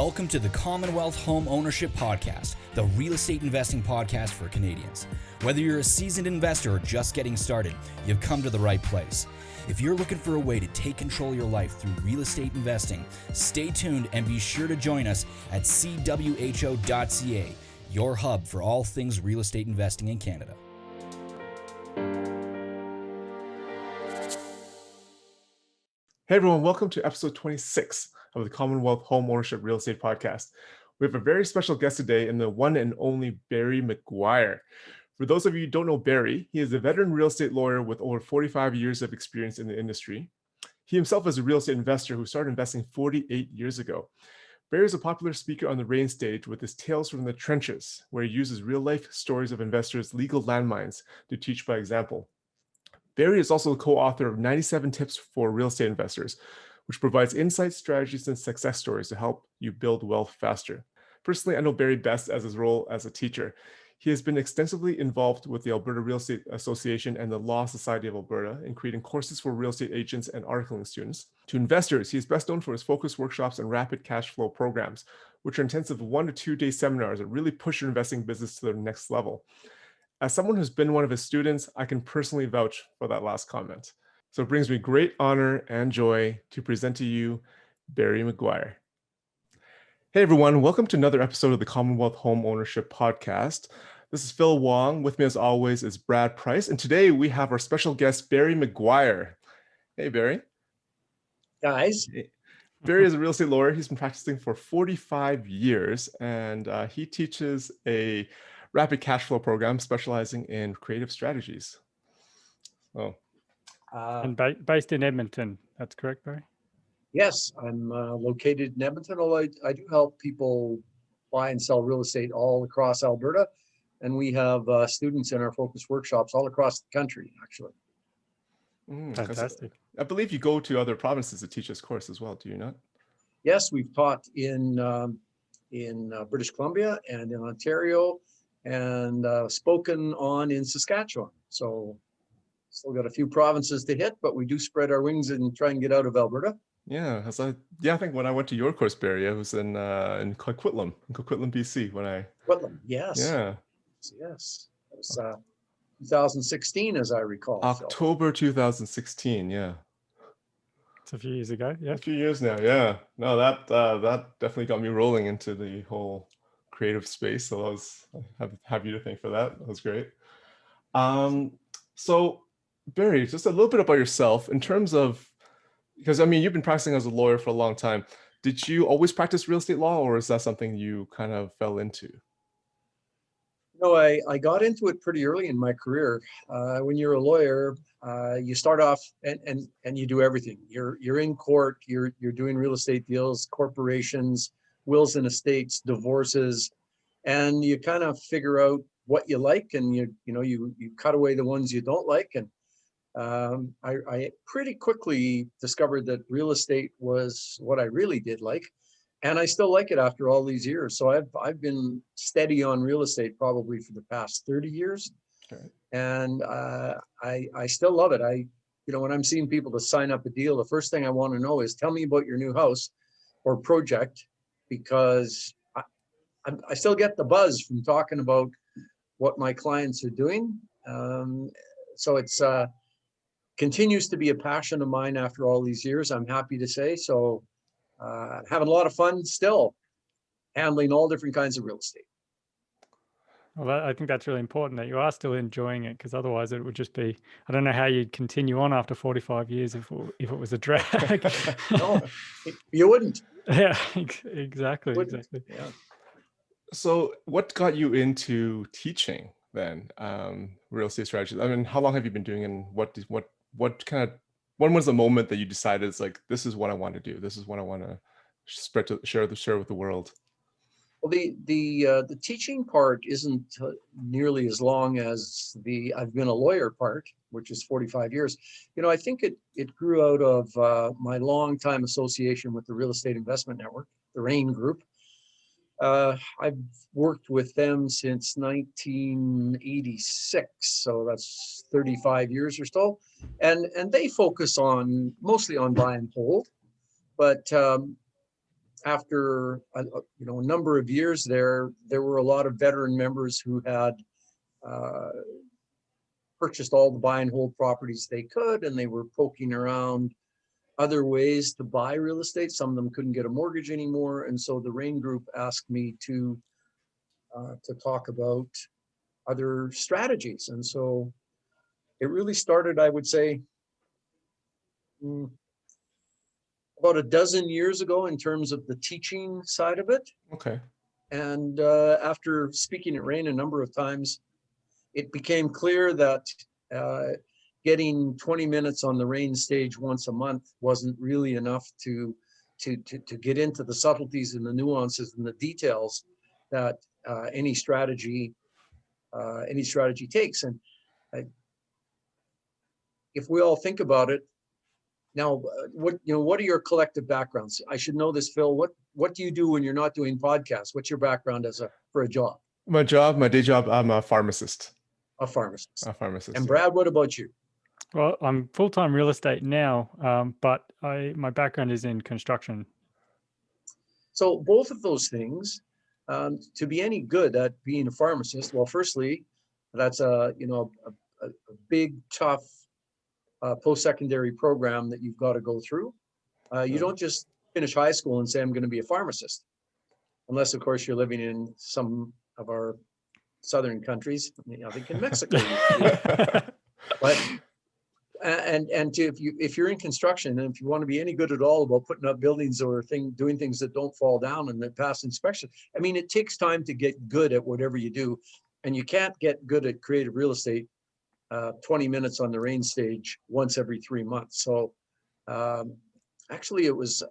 Welcome to the Commonwealth Home Ownership Podcast, the real estate investing podcast for Canadians. Whether you're a seasoned investor or just getting started, you've come to the right place. If you're looking for a way to take control of your life through real estate investing, stay tuned and be sure to join us at cwho.ca, your hub for all things real estate investing in Canada. Hey everyone, welcome to episode 26 of the Commonwealth Home Ownership Real Estate Podcast. We have a very special guest today in the one and only Barry McGuire. For those of you who don't know Barry, he is a veteran real estate lawyer with over 45 years of experience in the industry. He himself is a real estate investor who started investing 48 years ago. Barry is a popular speaker on the REIN stage with his Tales from the Trenches, where he uses real-life stories of investors' legal landmines to teach by example. Barry is also the co-author of 97 Tips for Real Estate Investors, which provides insights, strategies, and success stories to help you build wealth faster. Personally, I know Barry best as his role as a teacher. He has been extensively involved with the Alberta Real Estate Association and the Law Society of Alberta in creating courses for real estate agents and articling students. To investors, he is best known for his focus workshops and rapid cash flow programs, which are intensive 1 to 2 day seminars that really push your investing business to the next level. As someone who's been one of his students, I can personally vouch for that last comment. So it brings me great honor and joy to present to you Barry McGuire. Hey everyone, welcome to another episode of the Commonwealth Home Ownership Podcast. This is Phil Wong. With me as always is Brad Price. And today we have our special guest, Barry McGuire. Hey, Barry. Guys. Barry is a real estate lawyer. He's been practicing for 45 years and he teaches a rapid cash flow program specializing in creative strategies. Oh. And based in Edmonton, that's correct, Barry? Yes, I'm located in Edmonton, although I do help people buy and sell real estate all across Alberta. And we have students in our focus workshops all across the country, actually. Fantastic. I believe you go to other provinces to teach this course as well, do you not? Yes, we've taught in British Columbia and in Ontario and spoken on in Saskatchewan. So still got a few provinces to hit, but we do spread our wings and try and get out of Alberta. Yeah, I think when I went to your course, Barry, I was in Coquitlam, BC. Coquitlam, yes. Yeah. Yes. It was 2016, as I recall. October 2016, yeah. It's a few years ago, yeah. A few years now, yeah. No, that definitely got me rolling into the whole creative space. So I have you to thank for that. That was great. So Barry, just a little bit about yourself in terms of, because I mean, you've been practicing as a lawyer for a long time. Did you always practice real estate law, or is that something you kind of fell into? No, I got into it pretty early in my career. When you're a lawyer, you start off and you do everything. You're in court, you're doing real estate deals, corporations, wills and estates, divorces, and you kind of figure out what you like, and you cut away the ones you don't like. And I pretty quickly discovered that real estate was what I really did like, and I still like it after all these years. So I've been steady on real estate probably for the past 30 years, okay. And I still love it. When I'm seeing people to sign up a deal, the first thing I want to know is, tell me about your new house or project, because I still get the buzz from talking about what my clients are doing. So it's continues to be a passion of mine after all these years, I'm happy to say. So having a lot of fun still handling all different kinds of real estate. Well, I think that's really important that you are still enjoying it, because otherwise it would just be, I don't know how you'd continue on after 45 years if it was a drag. No, you wouldn't. Yeah, exactly. Yeah. So what got you into teaching then, real estate strategies? I mean, how long have you been doing, and when was the moment that you decided it's like, this is what I want to do, this is what I want to share with the world? Well, the teaching part isn't nearly as long as I've been a lawyer part, which is 45 years. I think it grew out of my longtime association with the Real Estate Investment Network, the REIN group. I've worked with them since 1986, so that's 35 years or so, and they focus mostly on buy and hold, but after a number of years there were a lot of veteran members who had purchased all the buy and hold properties they could, and they were poking around other ways to buy real estate. Some of them couldn't get a mortgage anymore, and so the REIN group asked me to talk about other strategies. And so it really started, I would say, about a dozen years ago in terms of the teaching side of it. Okay. And after speaking at REIN a number of times, it became clear that getting 20 minutes on the REIN stage once a month wasn't really enough to get into the subtleties and the nuances and the details that any strategy takes. And if we all think about it, now, what are your collective backgrounds? I should know this, Phil. What do you do when you're not doing podcasts? What's your background for a job? My day job, I'm a pharmacist. A pharmacist. A pharmacist. And Brad, what about you? Well, I'm full-time real estate now, but my background is in construction. So both of those things, to be any good at being a pharmacist, well, firstly, that's a big, tough post-secondary program that you've got to go through. You don't just finish high school and say, I'm going to be a pharmacist, unless, of course, you're living in some of our southern countries. I think in Mexico. But if you're in construction, and if you want to be any good at all about putting up buildings or doing things that don't fall down and that pass inspection, I mean, it takes time to get good at whatever you do, and you can't get good at creative real estate 20 minutes on the REIN stage once every 3 months. So actually it was,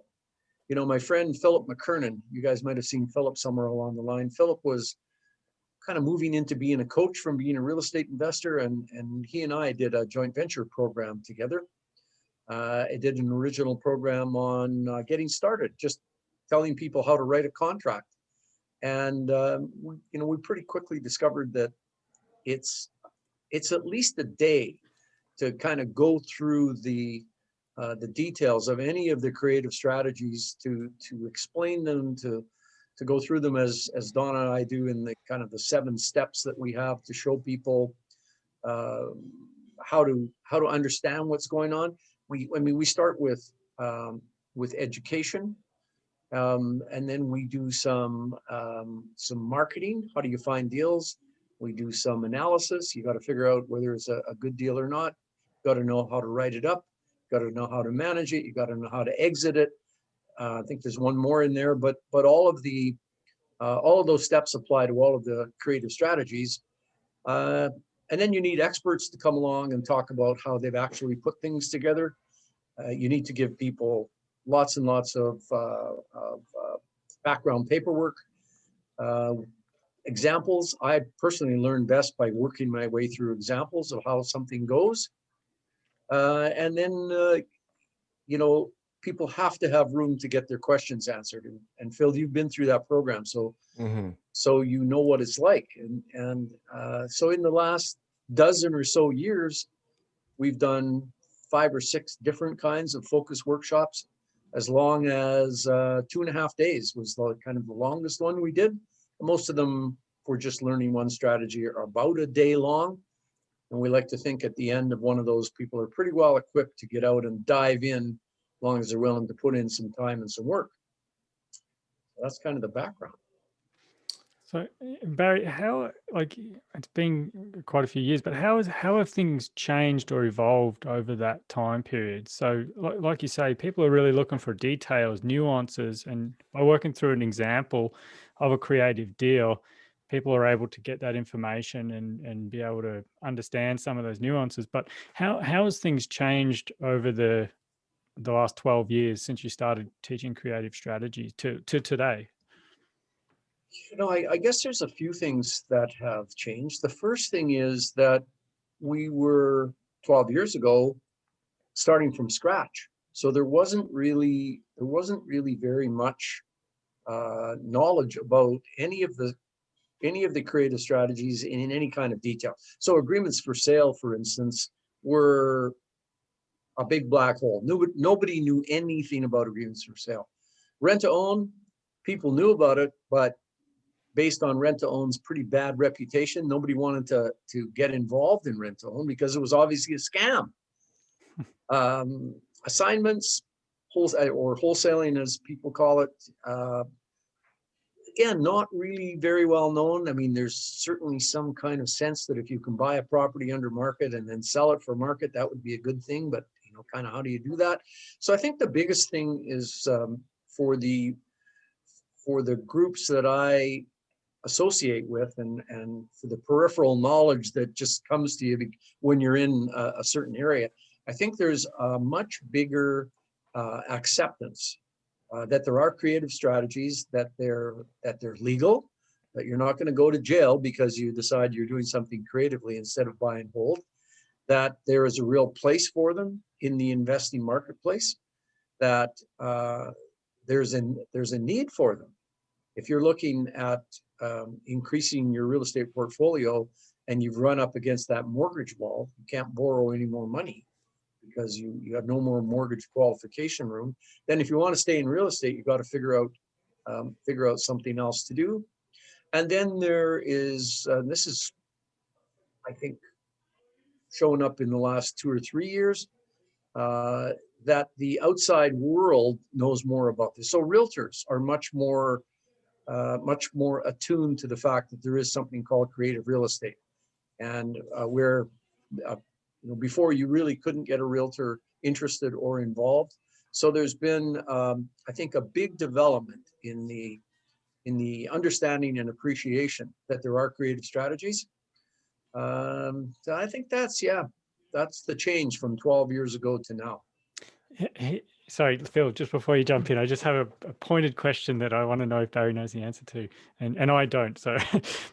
my friend Philip McKernan, you guys might have seen Philip somewhere along the line. Philip was kind of moving into being a coach from being a real estate investor, and he and I did a joint venture program together. I did an original program on getting started, just telling people how to write a contract. And we pretty quickly discovered that it's at least a day to kind of go through the details of any of the creative strategies, to explain them, to go through them as Donna and I do in the kind of the 7 steps that we have to show people how to understand what's going on. We start with education, and then we do some marketing. How do you find deals? We do some analysis. You got to figure out whether it's a good deal or not. You got to know how to write it up. You got to know how to manage it. You got to know how to exit it. I think there's one more in there, but all of those steps apply to all of the creative strategies. And then you need experts to come along and talk about how they've actually put things together. You need to give people lots and lots of background paperwork. Examples, I personally learn best by working my way through examples of how something goes. And then, people have to have room to get their questions answered. And Phil, you've been through that program, so so you know what it's like. And so in the last dozen or so years, we've done 5 or 6 different kinds of focus workshops, as long as 2.5 days was kind of the longest one we did. Most of them for just learning one strategy are about a day long. And we like to think at the end of one of those, people are pretty well equipped to get out and dive in, as long as they're willing to put in some time and some work. So that's kind of the background. So Barry, it's been quite a few years, but how have things changed or evolved over that time period? So like you say, people are really looking for details, nuances, and by working through an example of a creative deal, people are able to get that information and be able to understand some of those nuances. But how has things changed over the last 12 years since you started teaching creative strategies to today? I guess there's a few things that have changed. The first thing is that we were 12 years ago starting from scratch. So there wasn't really very much knowledge about any of the creative strategies in any kind of detail. So agreements for sale, for instance, were a big black hole. Nobody knew anything about agreements for sale. Rent to own, people knew about it, but based on rent-to-own's pretty bad reputation, nobody wanted to get involved in rent-to-own because it was obviously a scam. Assignments, or wholesaling as people call it, again, not really very well known. I mean, there's certainly some kind of sense that if you can buy a property under market and then sell it for market, that would be a good thing, but kind of how do you do that? So I think the biggest thing is for the groups that I associate with, and for the peripheral knowledge that just comes to you when you're in a certain area, I think there's a much bigger acceptance that there are creative strategies, that they're legal, that you're not going to go to jail because you decide you're doing something creatively instead of buy and hold, that there is a real place for them in the investing marketplace, that there's a need for them. If you're looking at increasing your real estate portfolio and you've run up against that mortgage wall, you can't borrow any more money because you have no more mortgage qualification room, then if you want to stay in real estate, you've got to figure out something else to do. And then there is, this is, I think, showing up in the last 2 or 3 years, that the outside world knows more about this. So realtors are much more attuned to the fact that there is something called creative real estate, and where before you really couldn't get a realtor interested or involved. So there's been, I think, a big development in the understanding and appreciation that there are creative strategies. So I think that's the change from 12 years ago to now. Sorry, Phil, just before you jump in, I just have a pointed question that I want to know if Barry knows the answer to, and I don't. So,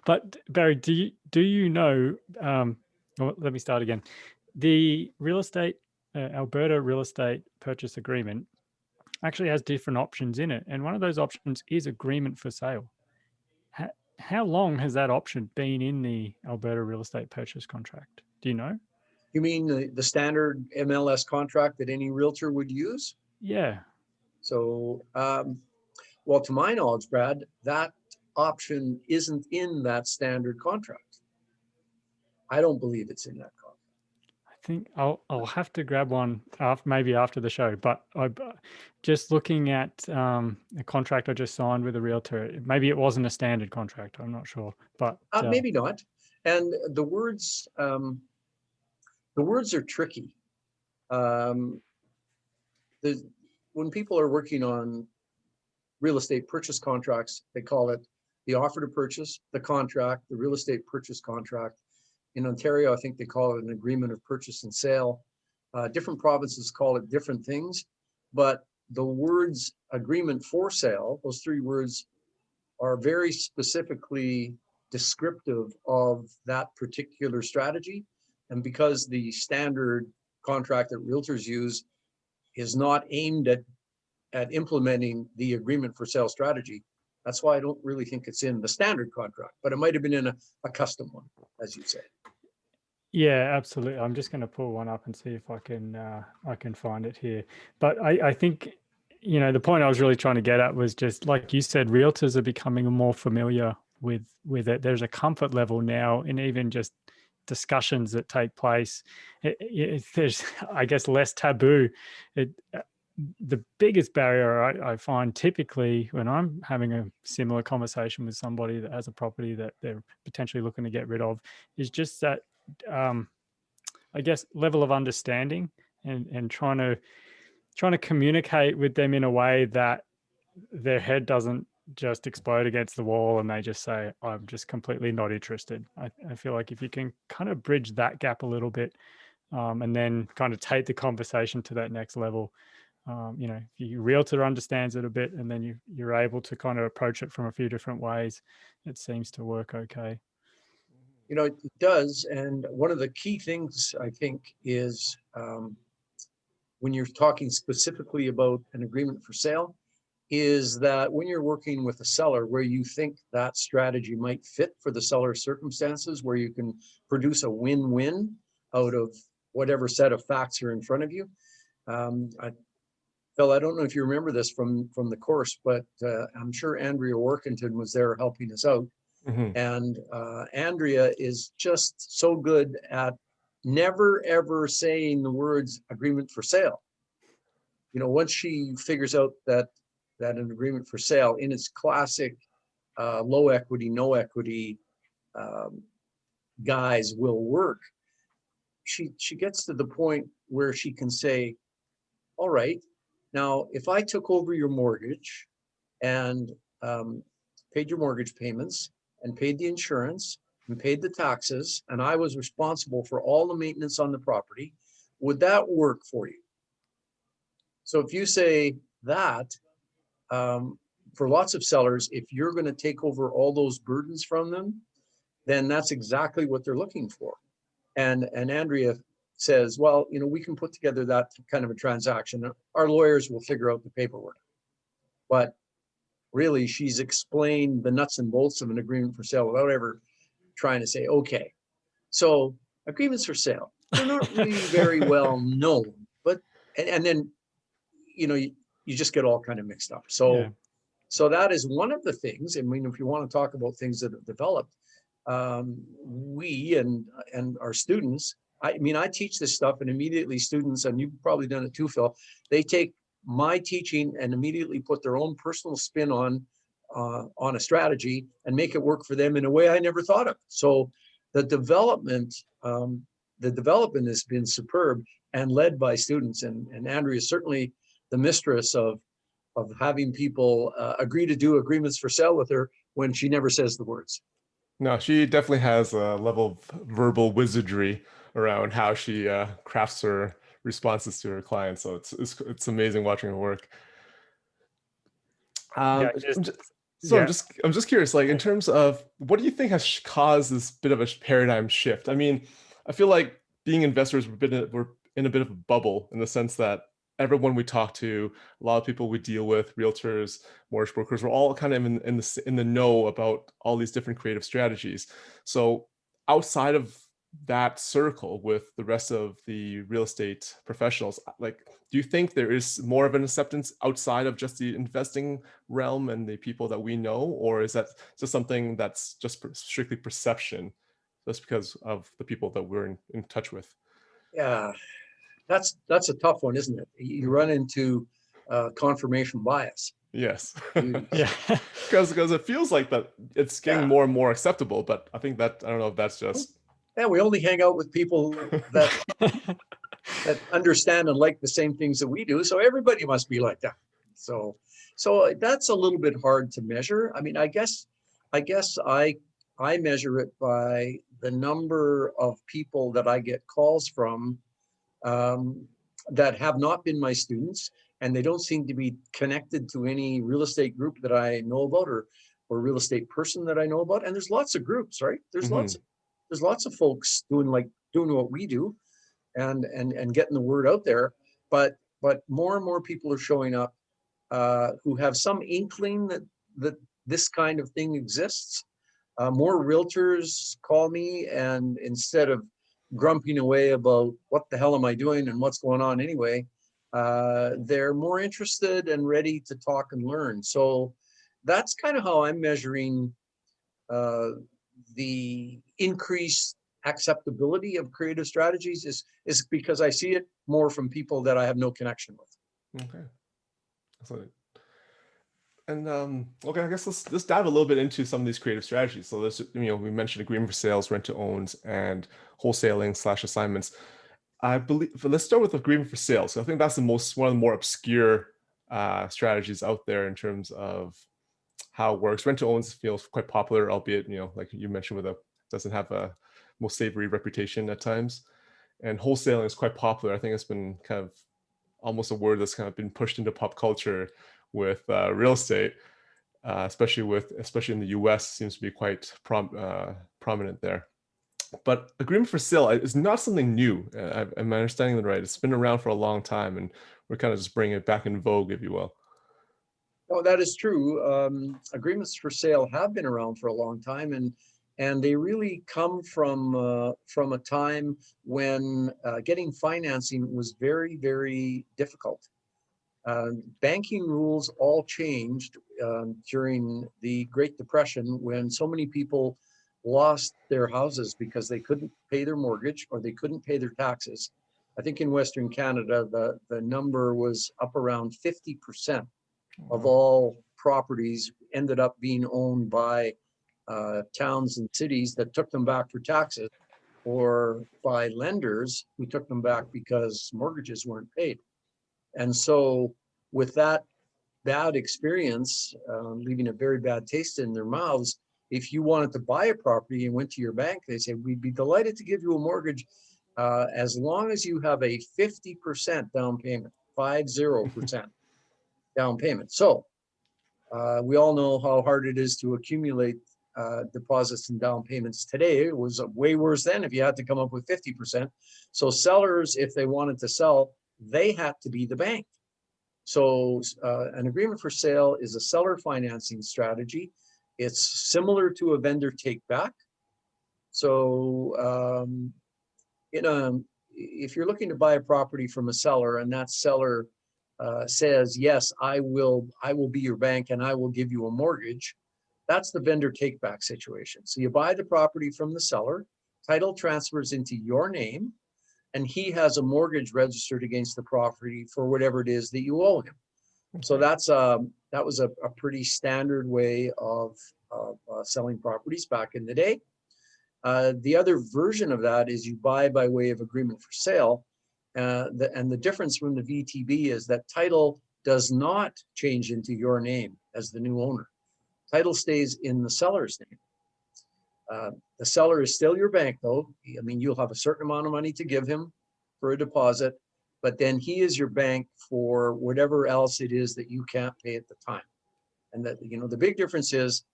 but Barry, do you know? Well, let me start again. The real estate Alberta real estate purchase agreement actually has different options in it, and one of those options is agreement for sale. How long has that option been in the Alberta real estate purchase contract? Do you know? You mean the standard MLS contract that any realtor would use? Yeah. So, well, to my knowledge, Brad, that option isn't in that standard contract. I don't believe it's in that contract. I think I'll have to grab one maybe after the show. But just looking at a contract I just signed with a realtor, maybe it wasn't a standard contract. I'm not sure, but maybe not. And the words are tricky. When people are working on real estate purchase contracts, they call it the offer to purchase, the contract, the real estate purchase contract. In Ontario, I think they call it an agreement of purchase and sale. Different provinces call it different things, but the words agreement for sale, those 3 words, are very specifically descriptive of that particular strategy. And because the standard contract that realtors use is not aimed at implementing the agreement for sale strategy, that's why I don't really think it's in the standard contract, but it might have been in a custom one, as you say. Yeah, absolutely. I'm just going to pull one up and see if I can find it here. But I think, the point I was really trying to get at was just like you said, realtors are becoming more familiar with it. There's a comfort level now in even just discussions that take place. There's, I guess, less taboo. The biggest barrier I find typically when I'm having a similar conversation with somebody that has a property that they're potentially looking to get rid of is just that, I guess, level of understanding and trying to communicate with them in a way that their head doesn't just explode against the wall and they just say, I'm just completely not interested. I feel like if you can kind of bridge that gap a little bit, and then kind of take the conversation to that next level, if your realtor understands it a bit and then you're able to kind of approach it from a few different ways, it seems to work okay. It does. And one of the key things I think is when you're talking specifically about an agreement for sale, is that when you're working with a seller where you think that strategy might fit for the seller's circumstances, where you can produce a win-win out of whatever set of facts are in front of you. Phil, I don't know if you remember this from the course, but I'm sure Andrea Workington was there helping us out. Mhm. And Andrea is just so good at never ever saying the words agreement for sale. Once she figures out that an agreement for sale in its classic low equity, no equity guise will work, she gets to the point where she can say, all right, now if I took over your mortgage and paid your mortgage payments and paid the insurance and paid the taxes, and I was responsible for all the maintenance on the property, would that work for you? So if you say that, for lots of sellers, if you're going to take over all those burdens from them, then that's exactly what they're looking for. And Andrea says, well, we can put together that kind of a transaction. Our lawyers will figure out the paperwork. But really, she's explained the nuts and bolts of an agreement for sale without ever trying to say, okay, so agreements for sale, they're not really very well known, but, and then, you just get all kind of mixed up. So, Yeah. so that is one of the things. I mean, if you want to talk about things that have developed, we and our students, I teach this stuff, and immediately students, and you've probably done it too, Phil, they take my teaching and immediately put their own personal spin on a strategy and make it work for them in a way I never thought of. So the development has been superb and led by students, and Andrea is certainly the mistress of having people agree to do agreements for sale with her when she never says the words. No, she definitely has a level of verbal wizardry around how she crafts her responses to her clients. So it's amazing watching her work. Yeah, I'm just curious, like in terms of what do you think has caused this bit of a paradigm shift? I mean, I feel like being investors, we're in a bit of a bubble in the sense that everyone we talk to, a lot of people we deal with, realtors, mortgage brokers, we're all kind of in the know about all these different creative strategies. So outside of that circle with the rest of the real estate professionals, like, do you think there is more of an acceptance outside of just the investing realm and the people that we know, or is that just something that's just strictly perception, just because of the people that we're in touch with? Yeah, that's a tough one, isn't it? You run into confirmation bias. Yes. yeah. Because it feels like that it's getting more and more acceptable, but I think that, I don't know if that's just We only hang out with people that understand and like the same things that we do, so everybody must be like that. So that's a little bit hard to measure. I mean, I guess I measure it by the number of people that I get calls from that have not been my students, and they don't seem to be connected to any real estate group that I know about, or real estate person that I know about. And there's lots of groups, right? There's lots of folks doing what we do, and getting the word out there. But more and more people are showing up who have some inkling that this kind of thing exists. More realtors call me, and instead of grumping away about what the hell am I doing and what's going on anyway, they're more interested and ready to talk and learn. So that's kind of how I'm measuring the increased acceptability of creative strategies, is because I see it more from people that I have no connection with. okay. So, and okay, I guess let's dive a little bit into some of these creative strategies. So we mentioned agreement for sales, rent to owns, and wholesaling / assignments. I believe, but let's start with agreement for sales. So I think that's one of the more obscure strategies out there in terms of how it works. Rent to owns feels quite popular, albeit, like you mentioned, doesn't have a most savory reputation at times. And wholesaling is quite popular. I think it's been kind of almost a word that's kind of been pushed into pop culture with real estate, especially in the US, seems to be quite prominent there. But agreement for sale is not something new. Am I understanding that right? It's been around for a long time, and we're kind of just bringing it back in vogue, if you will. Oh, that is true. Agreements for sale have been around for a long time, and they really come from a time when getting financing was very, very difficult. Banking rules all changed during the Great Depression, when so many people lost their houses because they couldn't pay their mortgage or they couldn't pay their taxes. I think in Western Canada, the number was up around 50% of all properties ended up being owned by towns and cities that took them back for taxes, or by lenders who took them back because mortgages weren't paid. And so with that bad experience, leaving a very bad taste in their mouths, if you wanted to buy a property and went to your bank, they said, we'd be delighted to give you a mortgage as long as you have a 50% down payment, 50% down payment. So we all know how hard it is to accumulate deposits and down payments today. It was way worse then if you had to come up with 50%. So sellers, if they wanted to sell, they had to be the bank. So an agreement for sale is a seller financing strategy. It's similar to a vendor take back. So if you're looking to buy a property from a seller and that seller says, yes, I will be your bank and I will give you a mortgage, that's the vendor take back situation. So you buy the property from the seller, title transfers into your name, and he has a mortgage registered against the property for whatever it is that you owe him. So that was a pretty standard way of selling properties back in the day. The other version of that is you buy by way of agreement for sale. And the difference from the VTB is that title does not change into your name as the new owner. Title stays in the seller's name. The seller is still your bank, though. I mean, you'll have a certain amount of money to give him for a deposit, but then he is your bank for whatever else it is that you can't pay at the time. And that, the big difference is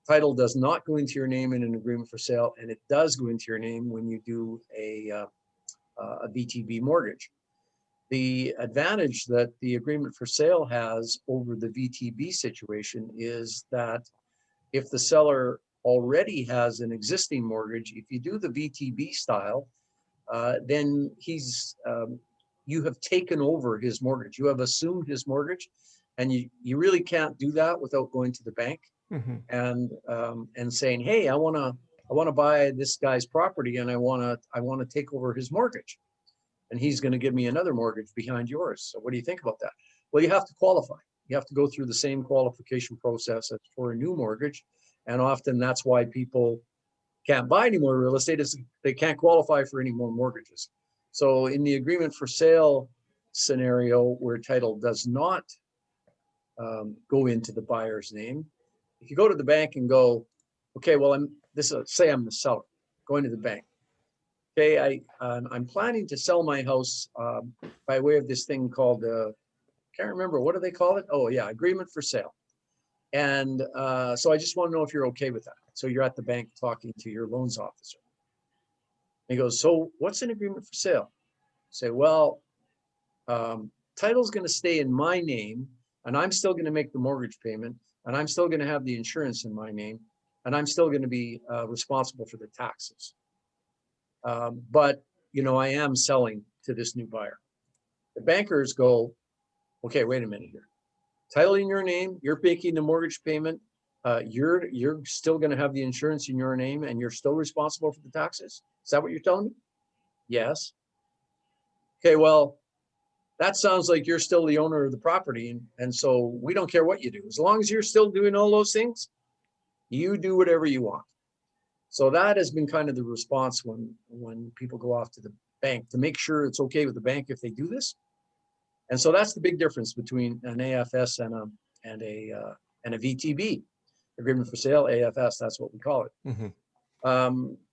title does not go into your name in an agreement for sale, and it does go into your name when you do a VTB mortgage. The advantage that the agreement for sale has over the VTB situation is that if the seller already has an existing mortgage, if you do the VTB style, then you have taken over his mortgage. You have assumed his mortgage, and you really can't do that without going to the bank and saying, hey, I want to buy this guy's property and I want to take over his mortgage. And he's going to give me another mortgage behind yours. So what do you think about that? Well, you have to qualify. You have to go through the same qualification process as for a new mortgage. And often that's why people can't buy any more real estate, is they can't qualify for any more mortgages. So in the agreement for sale scenario where title does not go into the buyer's name, if you go to the bank and go, okay, well, say I'm the seller, going to the bank. Okay, I'm planning to sell my house by way of this thing called, can't remember, what do they call it? Oh yeah, agreement for sale. And so I just want to know if you're okay with that. So you're at the bank talking to your loans officer. And he goes, so what's an agreement for sale? Say, well, title's going to stay in my name, and I'm still going to make the mortgage payment, and I'm still going to have the insurance in my name, and I'm still going to be responsible for the taxes. But, I am selling to this new buyer. The bankers go, okay, wait a minute here. Title in your name, you're making the mortgage payment. You're still going to have the insurance in your name, and you're still responsible for the taxes. Is that what you're telling me? Yes. Okay, well, that sounds like you're still the owner of the property. And so we don't care what you do. As long as you're still doing all those things, you do whatever you want. So that has been kind of the response when people go off to the bank, to make sure it's okay with the bank if they do this. And so that's the big difference between an AFS and a VTB, agreement for sale. AFS, that's what we call it.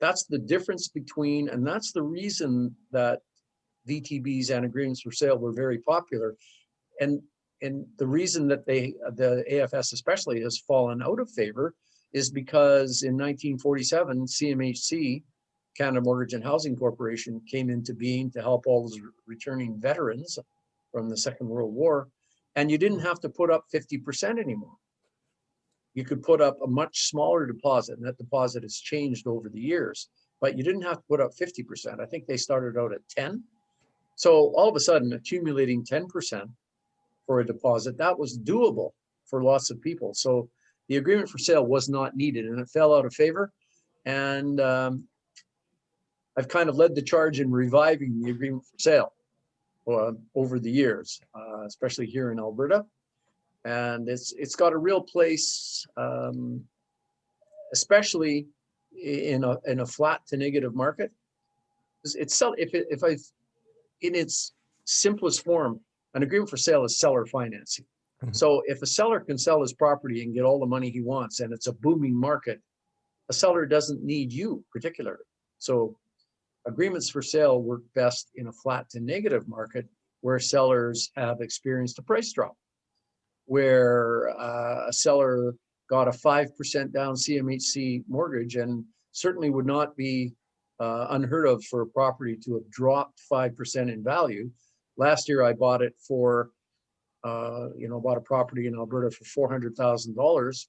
That's the difference between, and that's the reason that VTBs and agreements for sale were very popular. And the reason that the AFS especially has fallen out of favor is because in 1947, CMHC, Canada Mortgage and Housing Corporation, came into being to help all those returning veterans from the Second World War. And you didn't have to put up 50% anymore. You could put up a much smaller deposit, and that deposit has changed over the years, but you didn't have to put up 50%. I think they started out at 10. So all of a sudden, accumulating 10% for a deposit. That was doable for lots of people. So the agreement for sale was not needed, and it fell out of favor. And I've kind of led the charge in reviving the agreement for sale over the years, especially here in Alberta. And it's got a real place, especially in a flat to negative market. In its simplest form, an agreement for sale is seller financing. Mhm. So if a seller can sell his property and get all the money he wants, and it's a booming market, a seller doesn't need you particularly. So agreements for sale work best in a flat to negative market where sellers have experienced a price drop, where a seller got a 5% down CMHC mortgage, and certainly would not be unheard of for a property to have dropped 5% in value. Last year, I bought it for, bought a property in Alberta for $400,000.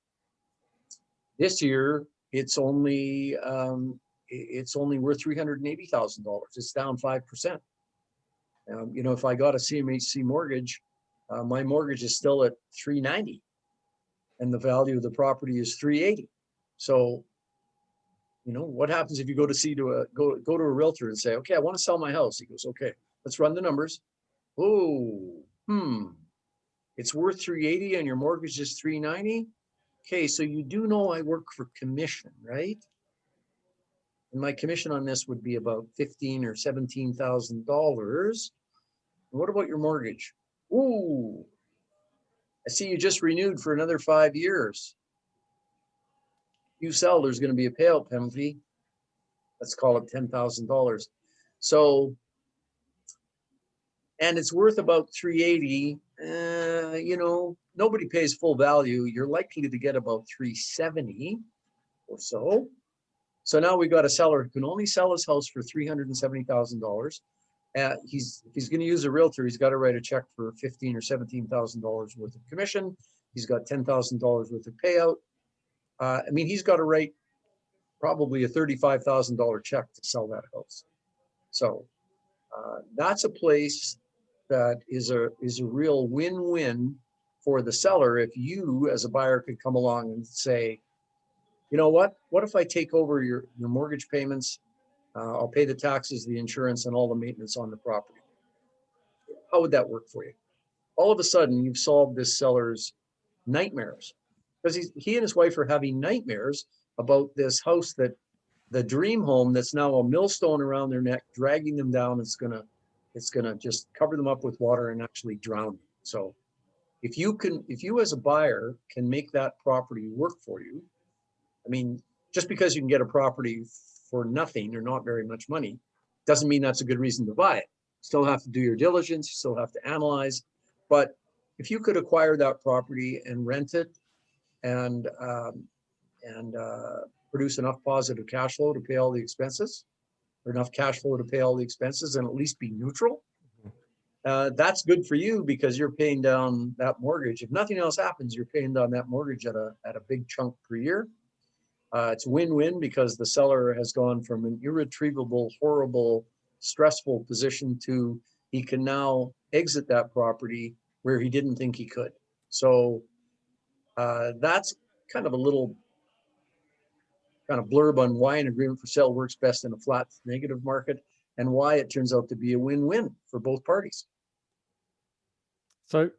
This year, it's only worth $380,000. It's down 5%. If I got a CMHC mortgage, my mortgage is still at $390, and the value of the property is $380. So, what happens if you go to a realtor and say, okay, I want to sell my house? He goes, okay, let's run the numbers. It's worth $380 and your mortgage is $390. Okay, so you do know I work for commission, right? And my commission on this would be about $15,000 or $17,000. What about your mortgage? Ooh, I see you just renewed for another 5 years. You sell, there's going to be a payout penalty. Let's call it $10,000. So, and it's worth about $380. Nobody pays full value. You're likely to get about $370 or so. So now we got a seller who can only sell his house for $370,000. If he's going to use a realtor, he's got to write a check for $15,000 or $17,000 worth of commission. He's got $10,000 worth of payout. He's got to write probably a $35,000 check to sell that house. So that's a place that is a real win-win for the seller if you as a buyer could come along and say, you know what if I take over your mortgage payments? I'll pay the taxes, the insurance, and all the maintenance on the property. How would that work for you? All of a sudden, you've solved this seller's nightmares, because he and his wife are having nightmares about this house, that the dream home that's now a millstone around their neck, dragging them down. It's gonna just cover them up with water and actually drown them. So if you as a buyer can make that property work for you, just because you can get a property for nothing or not very much money doesn't mean that's a good reason to buy it. You still have to do your diligence, you still have to analyze. But if you could acquire that property and rent it and produce enough positive cash flow to pay all the expenses, or enough cash flow to pay all the expenses and at least be neutral, that's good for you, because you're paying down that mortgage. If nothing else happens, you're paying down that mortgage at a big chunk per year. It's win-win, because the seller has gone from an irretrievable, horrible, stressful position to he can now exit that property where he didn't think he could. So that's kind of a little blurb on why an agreement for sale works best in a flat negative market, and why it turns out to be a win-win for both parties. So,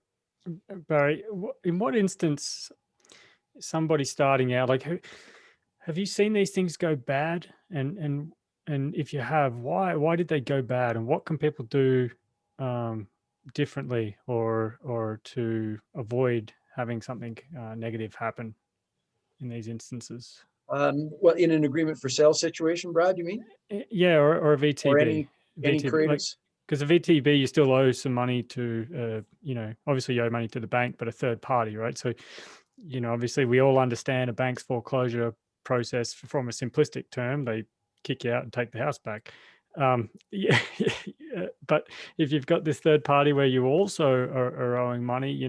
Barry, in what instance, somebody starting out, have you seen these things go bad? And if you have, why did they go bad? And what can people do differently or to avoid having something negative happen in these instances? Well, in an agreement for sale situation, Brad, you mean? Yeah, or a VTB. Or any VTB, creatives? Because a VTB, you still owe some money to, obviously you owe money to the bank, but a third party, right? So, obviously we all understand a bank's foreclosure process. From a simplistic term, they kick you out and take the house back. But if you've got this third party where you also are owing money,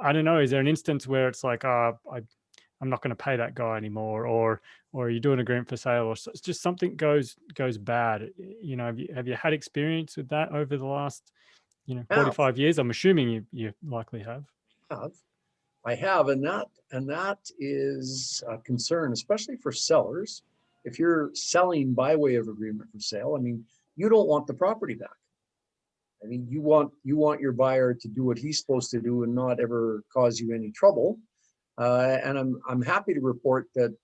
I don't know, is there an instance where it's like, I'm not going to pay that guy anymore, or you do an agreement for sale, or it's just something goes bad? Have you had experience with that over the last Have. 45 years? I'm assuming you likely have. I have, and that is a concern, especially for sellers. If you're selling by way of agreement for sale, I mean, you don't want the property back. I mean, you want your buyer to do what he's supposed to do and not ever cause you any trouble. And I'm happy to report that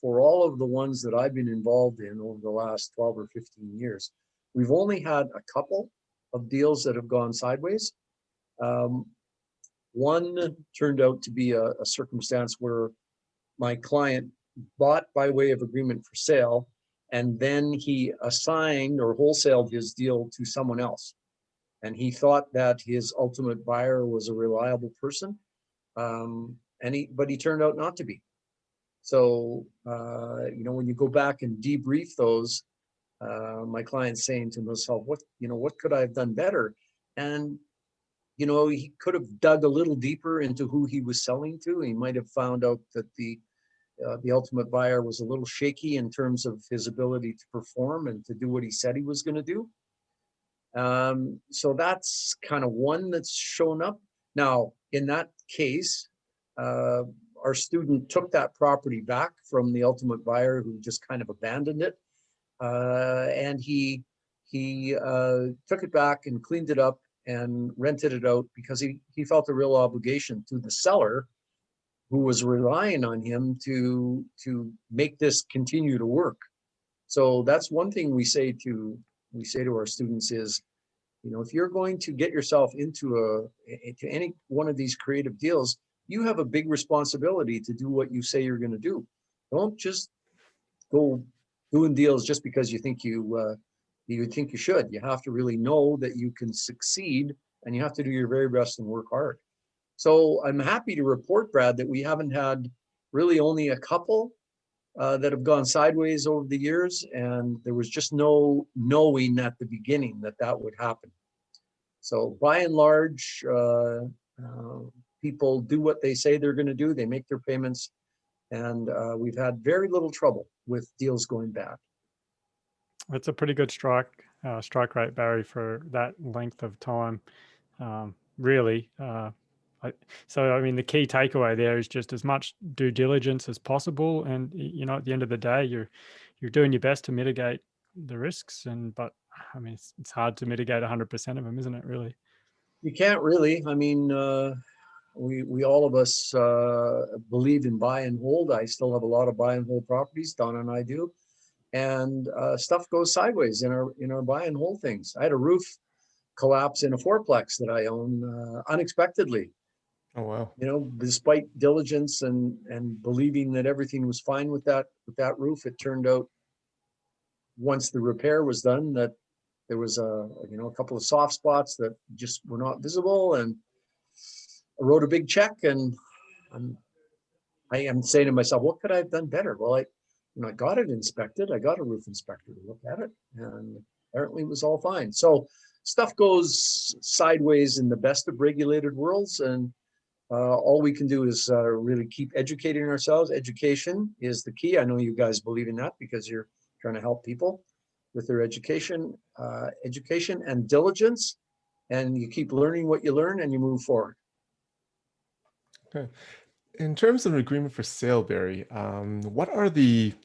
for all of the ones that I've been involved in over the last 12 or 15 years, we've only had a couple of deals that have gone sideways. One turned out to be a circumstance where my client bought by way of agreement for sale, and then he assigned or wholesaled his deal to someone else. And he thought that his ultimate buyer was a reliable person, but he turned out not to be. So, when you go back and debrief those, my client's saying to himself, what could I have done better? And he could have dug a little deeper into who he was selling to. He might have found out that the ultimate buyer was a little shaky in terms of his ability to perform and to do what he said he was going to do. So that's kind of one that's shown up. Now, in that case, our student took that property back from the ultimate buyer who just kind of abandoned it. And he took it back and cleaned it up and rented it out because he felt a real obligation to the seller who was relying on him to make this continue to work. So that's one thing we say to our students is, if you're going to get yourself into any one of these creative deals, you have a big responsibility to do what you say you're going to do. Don't just go doing deals just because you think you should. You have to really know that you can succeed, and you have to do your very best and work hard. So I'm happy to report, Brad, that we haven't had really only a couple that have gone sideways over the years, and there was just no knowing at the beginning that would happen. So by and large, people do what they say they're going to do. They make their payments, and we've had very little trouble with deals going bad. That's a pretty good strike rate, Barry, for that length of time. Really. So, I mean, the key takeaway there is just as much due diligence as possible. And, at the end of the day, you're doing your best to mitigate the risks. But I mean, it's hard to mitigate 100% of them, isn't it, really? You can't really. I mean, we all of us believe in buy and hold. I still have a lot of buy and hold properties. Donna and I do. And stuff goes sideways in our buy and hold things. I had a roof collapse in a fourplex that I own unexpectedly. Oh, wow. Despite diligence and believing that everything was fine with that roof, it turned out once the repair was done that there was a couple of soft spots that just were not visible, and I wrote a big check, and I am saying to myself, what could I have done better? Well, I got it inspected. I got a roof inspector to look at it, and apparently it was all fine. So stuff goes sideways in the best of regulated worlds, and all we can do is really keep educating ourselves. Education is the key. I know you guys believe in that because you're trying to help people with their education and diligence, and you keep learning what you learn and you move forward. Okay. In terms of an agreement for sale, Barry, what are we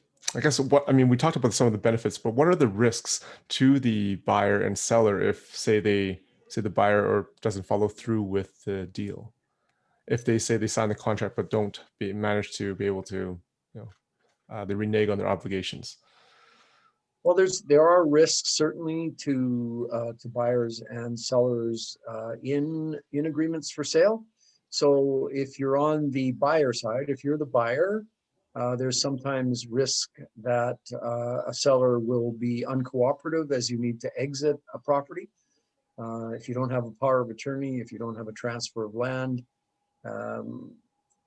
talked about some of the benefits, but what are the risks to the buyer and seller if, say the buyer doesn't follow through with the deal? If they say they sign the contract but don't manage to be able to, they renege on their obligations. Well, there are risks certainly to buyers and sellers in agreements for sale. So if you're on the buyer side, if you're the buyer, there's sometimes risk that a seller will be uncooperative as you need to exit a property. If you don't have a power of attorney, if you don't have a transfer of land, a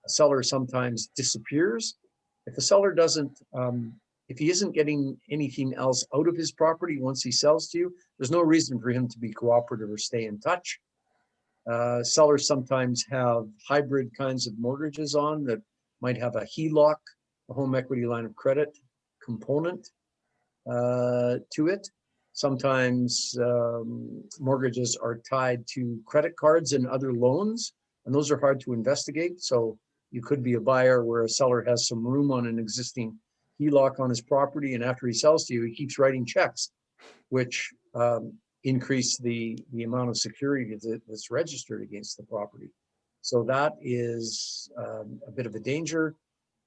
seller sometimes disappears. If the seller doesn't, if he isn't getting anything else out of his property once he sells to you, there's no reason for him to be cooperative or stay in touch. Sellers sometimes have hybrid kinds of mortgages on that might have a HELOC, a home equity line of credit component to it. Sometimes mortgages are tied to credit cards and other loans, and those are hard to investigate. So you could be a buyer where a seller has some room on an existing HELOC on his property, and after he sells to you, he keeps writing checks, which increase the amount of security that's registered against the property. So that is a bit of a danger.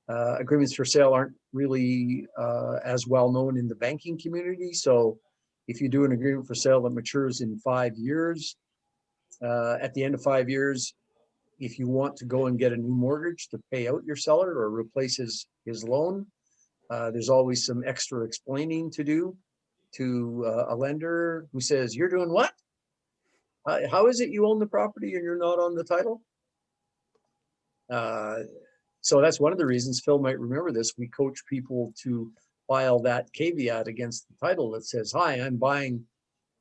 Agreements for sale aren't really as well known in the banking community. So if you do an agreement for sale that matures in 5 years, at the end of 5 years, if you want to go and get a new mortgage to pay out your seller or replace his loan, there's always some extra explaining to do to a lender who says, you're doing what? How is it you own the property and you're not on the title? So that's one of the reasons, Phil might remember this, we coach people to file that caveat against the title that says, hi, I'm buying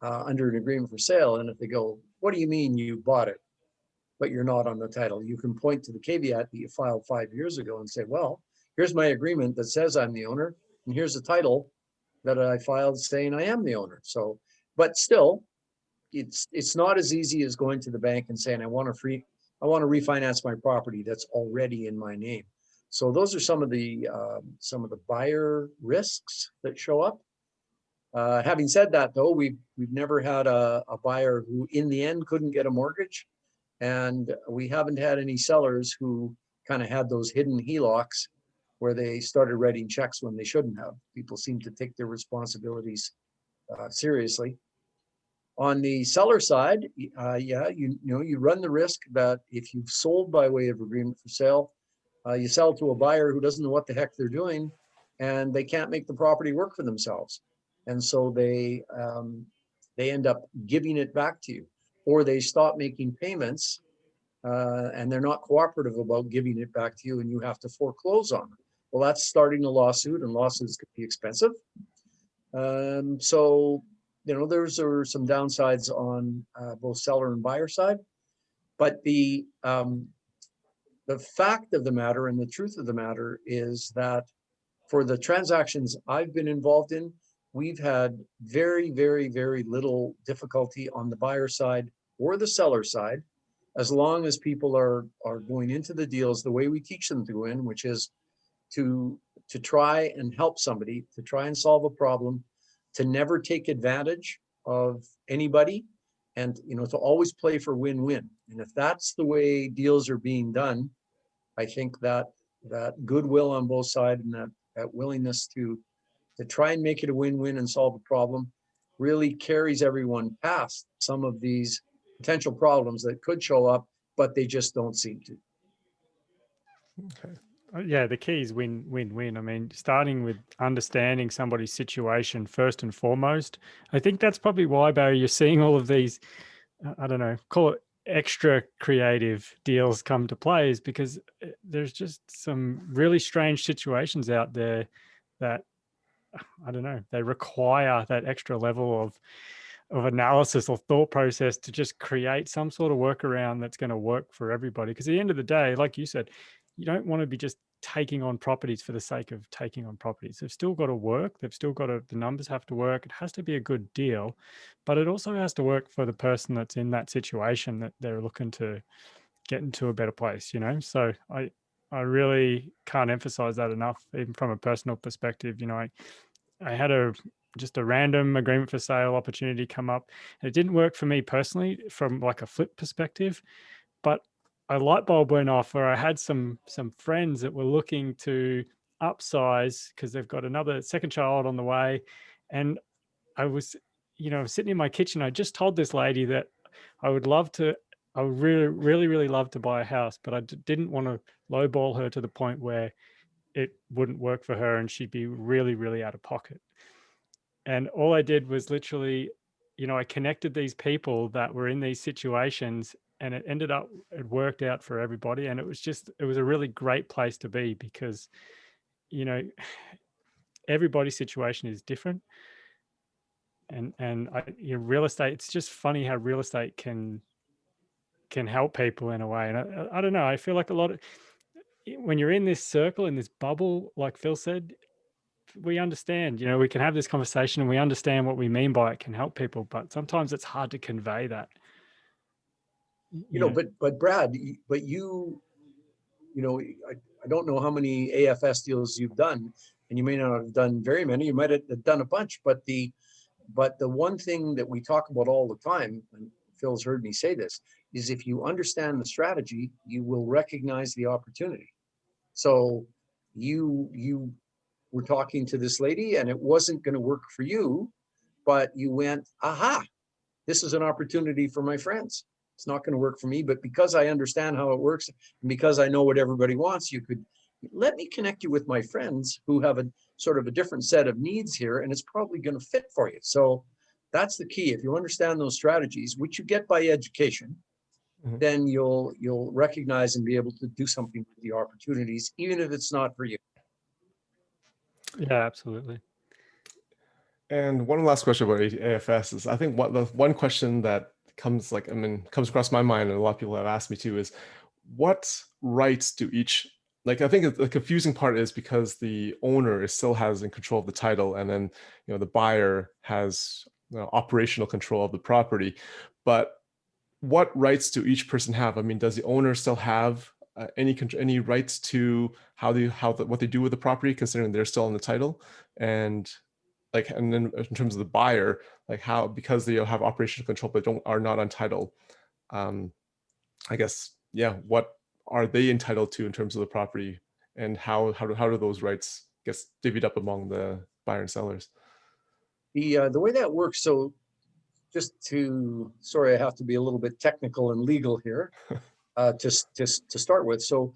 under an agreement for sale. And if they go, what do you mean you bought it, but you're not on the title? You can point to the caveat that you filed 5 years ago and say, well, here's my agreement that says I'm the owner, and here's the title that I filed saying I am the owner. So, but still, it's not as easy as going to the bank and saying, I want to refinance my property that's already in my name. So those are some of the buyer risks that show up. Having said that, though, we've never had a buyer who in the end couldn't get a mortgage, and we haven't had any sellers who kind of had those hidden HELOCs where they started writing checks when they shouldn't have. People seem to take their responsibilities seriously. On the seller side, you run the risk that if you've sold by way of agreement for sale, you sell to a buyer who doesn't know what the heck they're doing, and they can't make the property work for themselves, and so they end up giving it back to you, or they stop making payments, and they're not cooperative about giving it back to you, and you have to foreclose on them. Well, that's starting a lawsuit, and lawsuits can be expensive. So there's some downsides on both seller and buyer side, but the fact of the matter and the truth of the matter is that for the transactions I've been involved in, we've had very, very, very little difficulty on the buyer side or the seller side, as long as people are going into the deals the way we teach them to go in, which is to try and help somebody, to try and solve a problem, to never take advantage of anybody, and to always play for win-win. And if that's the way deals are being done, I think that goodwill on both sides and that willingness to try and make it a win-win and solve a problem really carries everyone past some of these potential problems that could show up, but they just don't seem to. Okay. Yeah, the key is win-win-win. I mean, starting with understanding somebody's situation first and foremost. I think that's probably why, Barry, you're seeing all of these, I don't know, call it extra creative deals come to play, is because there's just some really strange situations out there that, I don't know, they require that extra level of analysis or thought process to just create some sort of workaround that's going to work for everybody. Because at the end of the day, like you said, you don't want to be just taking on properties for the sake of taking on properties. They've still got to work. They've still got to, the numbers have to work. It has to be a good deal, but it also has to work for the person that's in that situation that they're looking to get into a better place, So I really can't emphasize that enough, even from a personal perspective. I had just a random agreement for sale opportunity come up. And it didn't work for me personally from like a flip perspective, but a light bulb went off where I had some friends that were looking to upsize because they've got another second child on the way. And I was, sitting in my kitchen. I just told this lady that I would really, really, really love to buy a house, but I didn't want to lowball her to the point where it wouldn't work for her and she'd be really, really out of pocket. And all I did was literally, I connected these people that were in these situations, and it worked out for everybody. And it was a really great place to be because, everybody's situation is different. And real estate, it's just funny how real estate can help people in a way. And I don't know, I feel like a lot of, when you're in this circle, in this bubble, like Phil said, we understand, we can have this conversation and we understand what we mean by it can help people, but sometimes it's hard to convey that. But Brad, I don't know how many AFS deals you've done, and you may not have done very many. You might have done a bunch, but the one thing that we talk about all the time, and Phil's heard me say this, is if you understand the strategy, you will recognize the opportunity. So you were talking to this lady and it wasn't going to work for you, but you went, aha, this is an opportunity for my friends. It's not going to work for me, but because I understand how it works and because I know what everybody wants, you could let me connect you with my friends who have a sort of a different set of needs here, and it's probably going to fit for you. So that's the key. If you understand those strategies, which you get by education, then you'll recognize and be able to do something with the opportunities, even if it's not for you. Yeah, absolutely. And one last question about AFS is, I think the one question that comes across my mind, and a lot of people have asked me too, is what rights do each, I think the confusing part is because the owner still has in control of the title, and then the buyer has operational control of the property. But what rights do each person have? I mean, does the owner still have any rights to what they do with the property, considering they're still on the title? And then in terms of the buyer, how, because they have operational control but are not on title, I guess, what are they entitled to in terms of the property, and how do those rights get divvied up among the buyer and sellers? The way that works, so sorry, I have to be a little bit technical and legal here to start with. So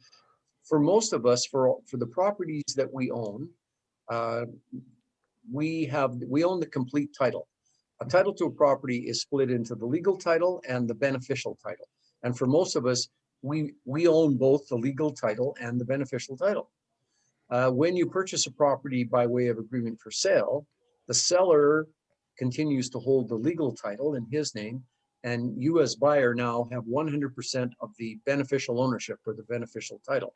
for most of us, for the properties that we own, we own the complete title. A title to a property is split into the legal title and the beneficial title. And for most of us, we own both the legal title and the beneficial title. When you purchase a property by way of agreement for sale, the seller continues to hold the legal title in his name, and you as buyer now have 100% of the beneficial ownership or the beneficial title.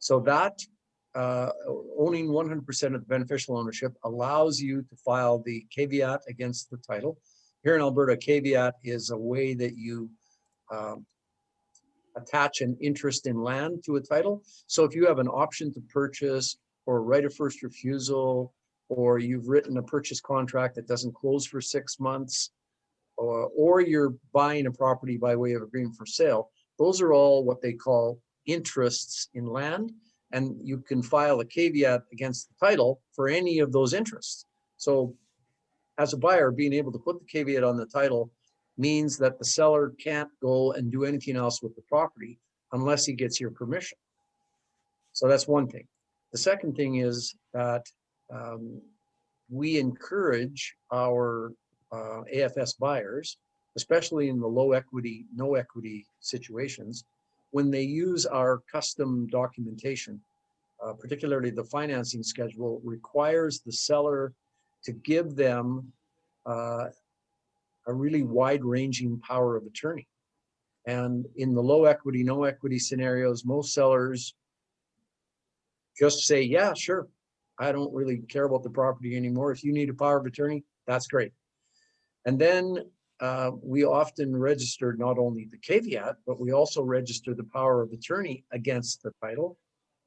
So that owning 100% of the beneficial ownership allows you to file the caveat against the title. Here in Alberta, caveat is a way that you attach an interest in land to a title. So if you have an option to purchase or right of first refusal, or you've written a purchase contract that doesn't close for 6 months, or you're buying a property by way of agreement for sale, those are all what they call interests in land. And you can file a caveat against the title for any of those interests. So as a buyer, being able to put the caveat on the title means that the seller can't go and do anything else with the property unless he gets your permission. So that's one thing. The second thing is that we encourage our AFS buyers, especially in the low equity, no equity situations, when they use our custom documentation, particularly the financing schedule, requires the seller to give them a really wide-ranging power of attorney. And in the low equity, no equity scenarios, most sellers just say, yeah, sure, I don't really care about the property anymore. If you need a power of attorney, that's great. And then we often register not only the caveat, but we also register the power of attorney against the title.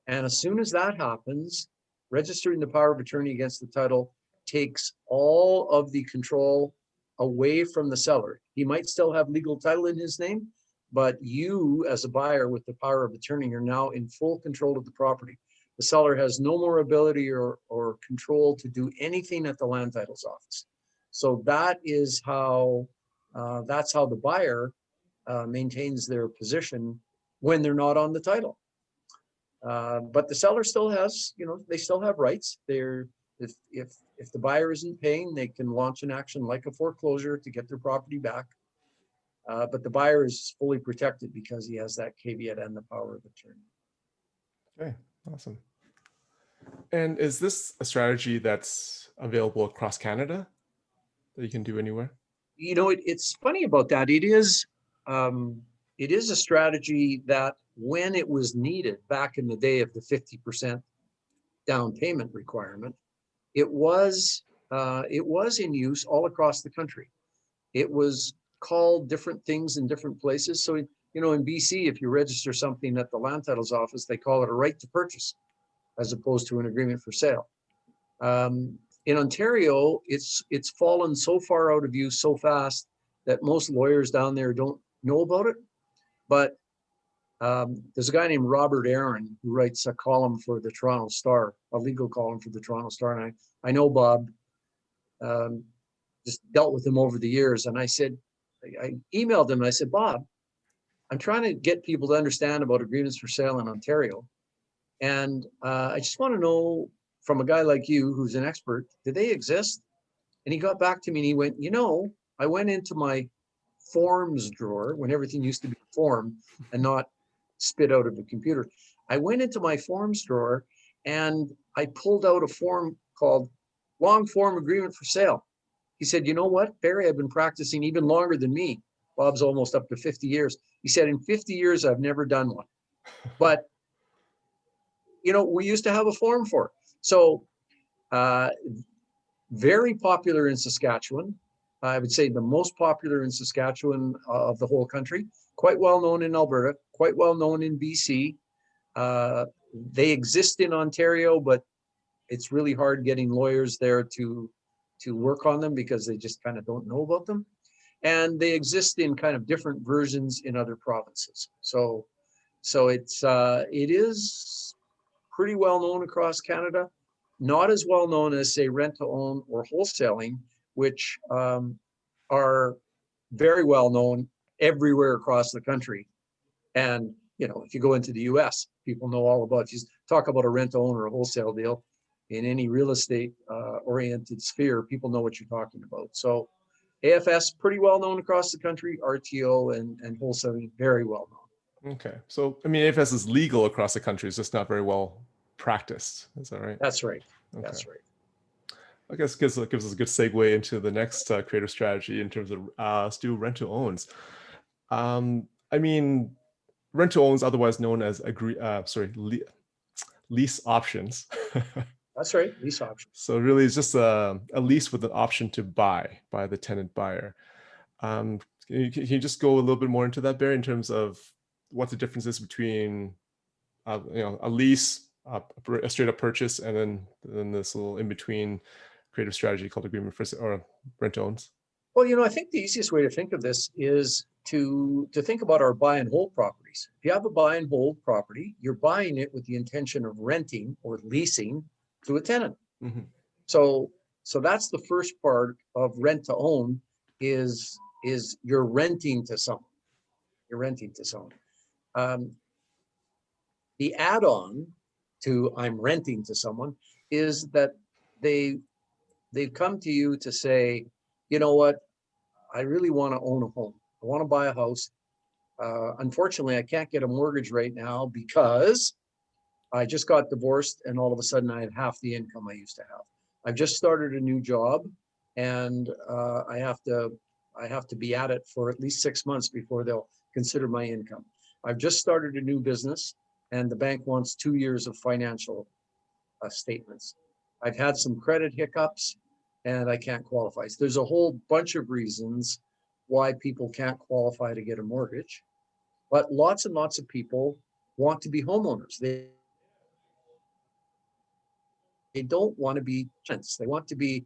And as soon as that happens, registering the power of attorney against the title takes all of the control away from the seller. He might still have legal title in his name, but you as a buyer with the power of attorney are now in full control of the property. The seller has no more ability or control to do anything at the land titles office. So that is how, that's how the buyer maintains their position when they're not on the title. But the seller still has, they still have rights. If the buyer isn't paying, they can launch an action like a foreclosure to get their property back. But the buyer is fully protected because he has that caveat and the power of attorney. Okay, awesome. And is this a strategy that's available across Canada that you can do anywhere? It's funny about that. It is a strategy that when it was needed back in the day of the 50% down payment requirement, it was in use all across the country. It was called different things in different places. So, you know, in BC, if you register something at the land titles office, they call it a right to purchase as opposed to an agreement for sale. In Ontario, it's fallen so far out of use so fast that most lawyers down there don't know about it. But there's a guy named Robert Aaron who writes a column for the Toronto Star, a legal column for the Toronto Star. And I know Bob, just dealt with him over the years. And I emailed him and I said, Bob, I'm trying to get people to understand about agreements for sale in Ontario. And I just want to know from a guy like you, who's an expert, do they exist? And he got back to me and he went, you know, I went into my forms drawer when everything used to be form and not spit out of a computer. I went into my forms drawer and I pulled out a form called long form agreement for sale. He said, you know what, Barry, I've been practicing even longer than me. Bob's almost up to 50 years. He said, in 50 years, I've never done one. But, you know, we used to have a form for it. So very popular in Saskatchewan. I would say the most popular in Saskatchewan of the whole country. Quite well known in Alberta, quite well known in BC. They exist in Ontario, but it's really hard getting lawyers there to work on them because they just kind of don't know about them. And they exist in kind of different versions in other provinces. So it is pretty well known across Canada, not as well known as, say, rent to own or wholesaling, which are very well known everywhere across the country. And, you know, if you go into the US, people know all about, if you talk about a rent to own or a wholesale deal in any real estate oriented sphere, people know what you're talking about. So AFS, pretty well known across the country, RTO and wholesaling, very well known. Okay. So, I mean, AFS is legal across the country. It's just not very well practiced. Is that right? That's right. Okay. That's right. I guess gives us a good segue into the next creative strategy in terms of let's do rent to owns. I mean, rent to owns, otherwise known as lease options. That's right, lease option. So really, it's just a lease with an option to buy by the tenant buyer. Can you just go a little bit more into that, Barry, in terms of what the difference is between a lease, a straight up purchase, and then this little in between creative strategy called agreement for or rent to owns? Well, you know, I think the easiest way to think of this is to think about our buy and hold properties. If you have a buy and hold property, you're buying it with the intention of renting or leasing to a tenant. Mm-hmm. So that's the first part of rent to own is you're renting to someone. You're renting to someone. The add-on to I'm renting to someone is that they've come to you to say, you know what, I really want to own a home. I want to buy a house. Unfortunately, I can't get a mortgage right now because I just got divorced and all of a sudden I have half the income I used to have. I've just started a new job and I have to be at it for at least 6 months before they'll consider my income. I've just started a new business and the bank wants 2 years of financial statements. I've had some credit hiccups and I can't qualify. So there's a whole bunch of reasons why people can't qualify to get a mortgage, but lots and lots of people want to be homeowners. They don't want to be tenants. They want to be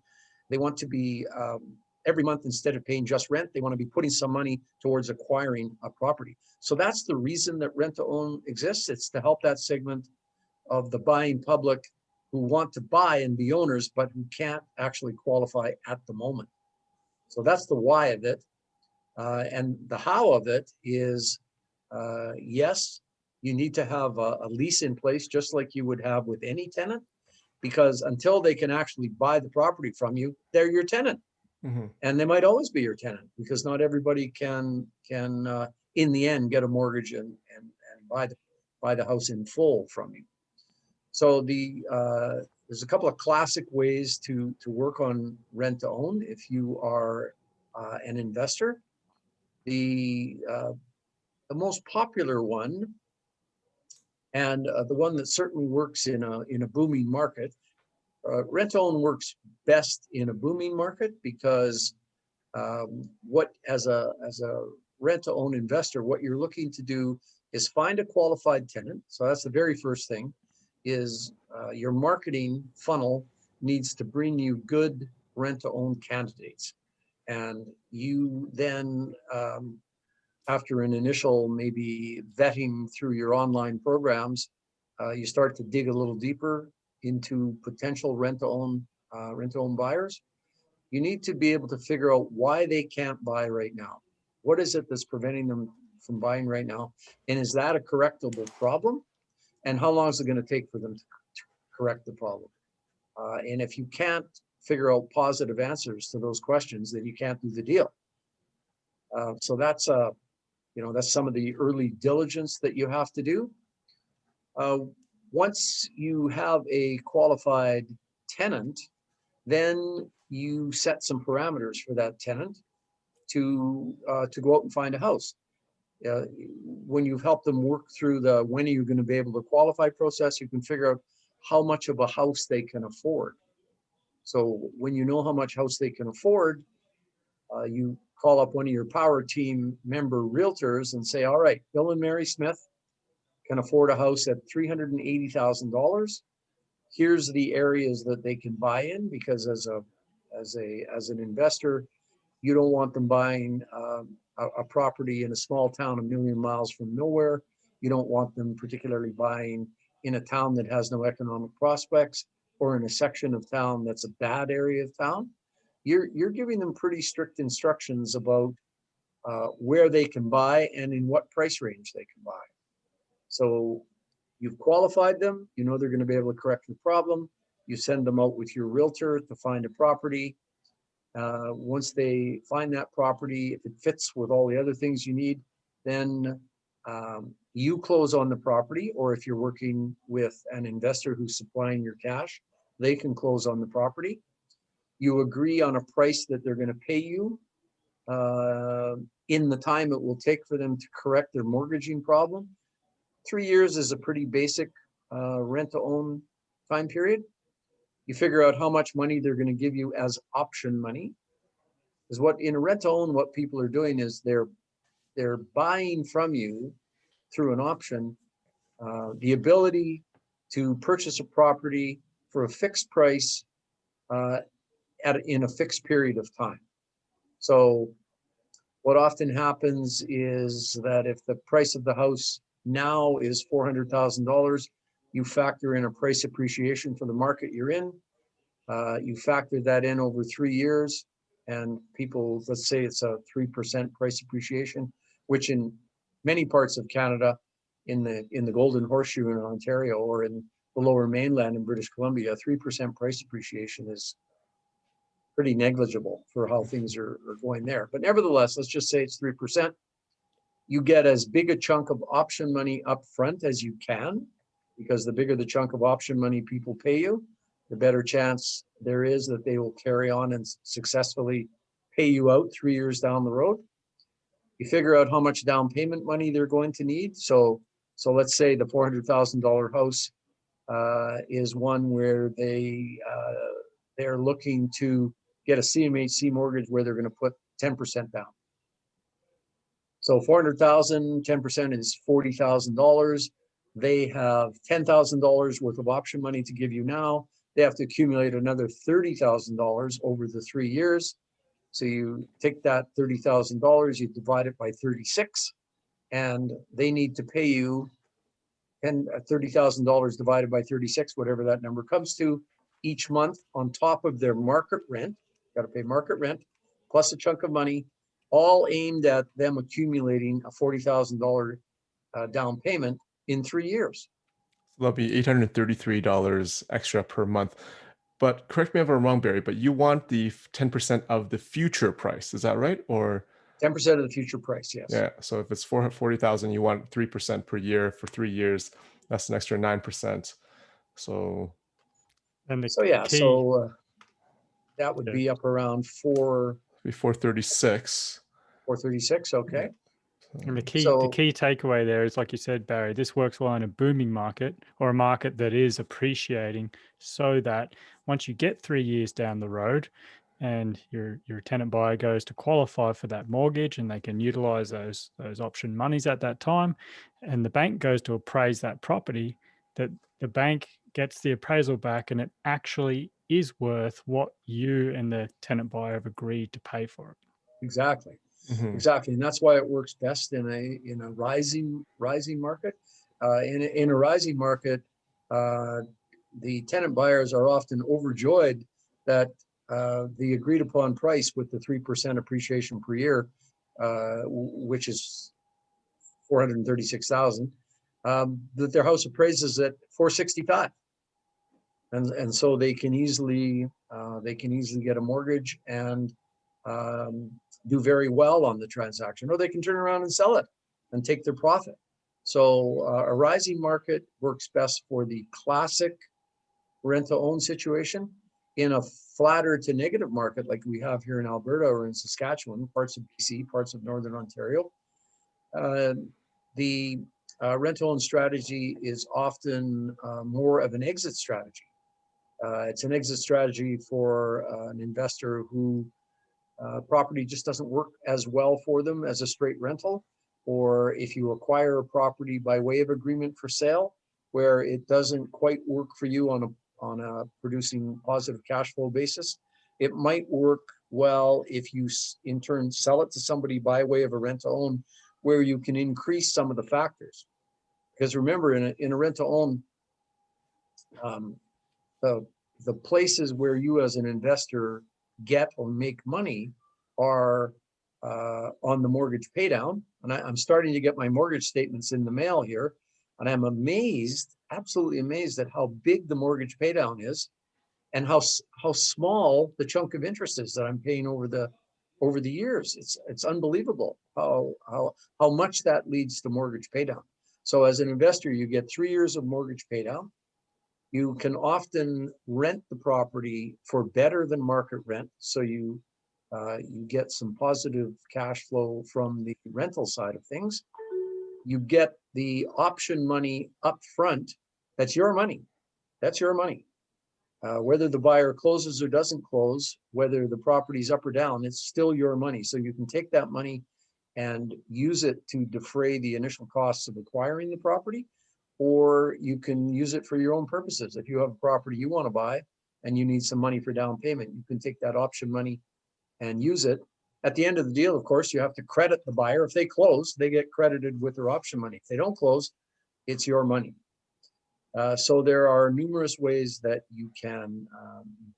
every month, instead of paying just rent, they want to be putting some money towards acquiring a property. So that's the reason that rent to own exists. It's to help that segment of the buying public who want to buy and be owners, but who can't actually qualify at the moment. So that's the why of it. And the how of it is, yes, you need to have a lease in place, just like you would have with any tenant, because until they can actually buy the property from you, they're your tenant. Mm-hmm. And they might always be your tenant because not everybody can in the end get a mortgage and buy the house in full from you. So there's a couple of classic ways to work on rent to own if you are an investor. The most popular one, and the one that certainly works in a booming market, Rent-to-own works best in a booming market because what as a rent-to-own investor, what you're looking to do is find a qualified tenant. So that's the very first thing, is your marketing funnel needs to bring you good rent-to-own candidates. And you then, after an initial maybe vetting through your online programs, you start to dig a little deeper into potential rent-to-own buyers. You need to be able to figure out why they can't buy right now. What is it that's preventing them from buying right now? And is that a correctable problem? And how long is it going to take for them to correct the problem? And if you can't figure out positive answers to those questions, then you can't do the deal. So that's that's some of the early diligence that you have to do. Once you have a qualified tenant, then you set some parameters for that tenant to go out and find a house. When you've helped them work through the when are you going to be able to qualify process, you can figure out how much of a house they can afford. So when you know how much house they can afford, you call up one of your power team member realtors and say, all right, Bill and Mary Smith can afford a house at $380,000. Here's the areas that they can buy in, because as an investor, you don't want them buying a property in a small town a million miles from nowhere. You don't want them particularly buying in a town that has no economic prospects, or in a section of town that's a bad area of town. You're giving them pretty strict instructions about where they can buy and in what price range they can buy. So you've qualified them, you know they're going to be able to correct the problem. You send them out with your realtor to find a property. Once they find that property, if it fits with all the other things you need, then you close on the property, or if you're working with an investor who's supplying your cash, they can close on the property. You agree on a price that they're going to pay you in the time it will take for them to correct their mortgaging problem. 3 years is a pretty basic rent-to-own time period. You figure out how much money they're going to give you as option money. Because what in a rent-to-own, what people are doing is they're buying from you through an option the ability to purchase a property for a fixed price in a fixed period of time. So what often happens is that if the price of the house now is $400,000, you factor in a price appreciation for the market you're in. You factor that in over 3 years, and people, let's say it's a 3% price appreciation, which in many parts of Canada, in the Golden Horseshoe in Ontario, or in the Lower Mainland in British Columbia, 3% price appreciation is pretty negligible for how things are going there. But nevertheless, let's just say it's 3%. You get as big a chunk of option money up front as you can, because the bigger the chunk of option money people pay you, the better chance there is that they will carry on and successfully pay you out 3 years down the road. You figure out how much down payment money they're going to need. So let's say the $400,000 house is one where they're looking to get a CMHC mortgage where they're going to put 10% down. So 400,000, 10% is $40,000. They have $10,000 worth of option money to give you now. They have to accumulate another $30,000 over the 3 years. So you take that $30,000, you divide it by 36, and they need to pay you $30,000 divided by 36, whatever that number comes to, each month on top of their market rent. Got to pay market rent plus a chunk of money, all aimed at them accumulating a $40,000 down payment in 3 years. That'll be $833 extra per month. But correct me if I'm wrong, Barry, but you want the 10% of the future price. Is that right? Or 10% of the future price, yes. yeah. So if it's 40,000, you want 3% per year for 3 years. That's an extra 9%. So And that would be up around 436. 436. Okay. And the So key takeaway there is, like you said, Barry, this works well in a booming market or a market that is appreciating, so that once you get 3 years down the road and your tenant buyer goes to qualify for that mortgage, and they can utilize those option monies at that time, and the bank goes to appraise that property, that the bank gets the appraisal back and it actually is worth what you and the tenant buyer have agreed to pay for it. exactly. Mhm. Exactly, and that's why it works best in a rising market. In a rising market, the tenant buyers are often overjoyed that the agreed upon price with the 3% appreciation per year, which is 436,000, that their house appraises at 465, and so they can easily get a mortgage and do very well on the transaction, or they can turn around and sell it and take their profit. So a rising market works best for the classic rent-to-own situation. In a flatter to negative market like we have here in Alberta or in Saskatchewan, parts of BC, parts of Northern Ontario, the rent-to-own strategy is often more of an exit strategy. It's an exit strategy for an investor who property just doesn't work as well for them as a straight rental, or if you acquire a property by way of agreement for sale, where it doesn't quite work for you on a producing positive cash flow basis. It might work well if you in turn sell it to somebody by way of a rent to own, where you can increase some of the factors. Because remember, in a rent to own, the places where you as an investor get or make money are on the mortgage paydown. And I'm starting to get my mortgage statements in the mail here, and I'm amazed, absolutely amazed at how big the mortgage paydown is, and how small the chunk of interest is that I'm paying over the years. It's unbelievable how much that leads to mortgage paydown. So as an investor, you get 3 years of mortgage paydown. You can often rent the property for better than market rent, so you get some positive cash flow from the rental side of things. You get the option money up front. That's your money. That's your money. Whether the buyer closes or doesn't close, whether the property's up or down, it's still your money. So you can take that money and use it to defray the initial costs of acquiring the property, or you can use it for your own purposes. If you have a property you want to buy and you need some money for down payment, you can take that option money and use it. At the end of the deal, of course, you have to credit the buyer. If they close, they get credited with their option money. If they don't close, it's your money. So there are numerous ways that you can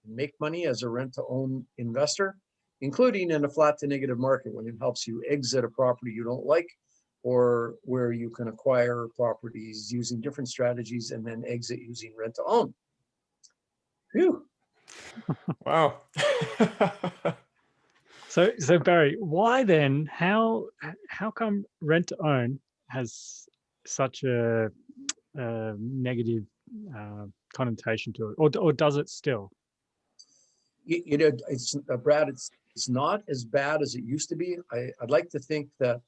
make money as a rent-to-own investor, including in a flat to negative market, when it helps you exit a property you don't like, or where you can acquire properties using different strategies and then exit using rent-to-own. Phew. Wow. So Barry, why then? How come rent to own has such a negative connotation to it, or does it still? You know, it's Brad. It's not as bad as it used to be. I'd like to think that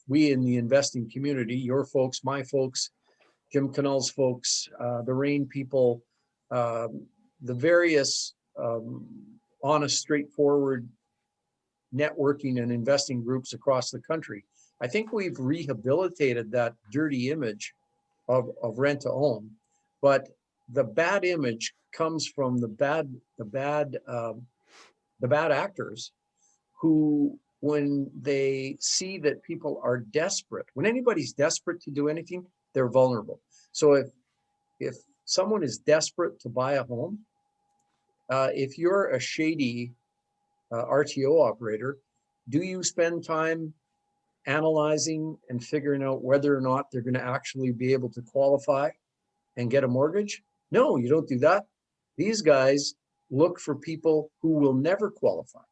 we in the investing community, your folks, my folks, Jim Cannell's folks, the REIN people, the various honest, straightforward networking and investing groups across the country. I think we've rehabilitated that dirty image of rent to own, but the bad image comes from the bad actors who, when they see that people are desperate, when anybody's desperate to do anything, they're vulnerable. So if someone is desperate to buy a home, if you're a shady RTO operator, do you spend time analyzing and figuring out whether or not they're going to actually be able to qualify and get a mortgage? No, you don't do that. These guys look for people who will never qualify.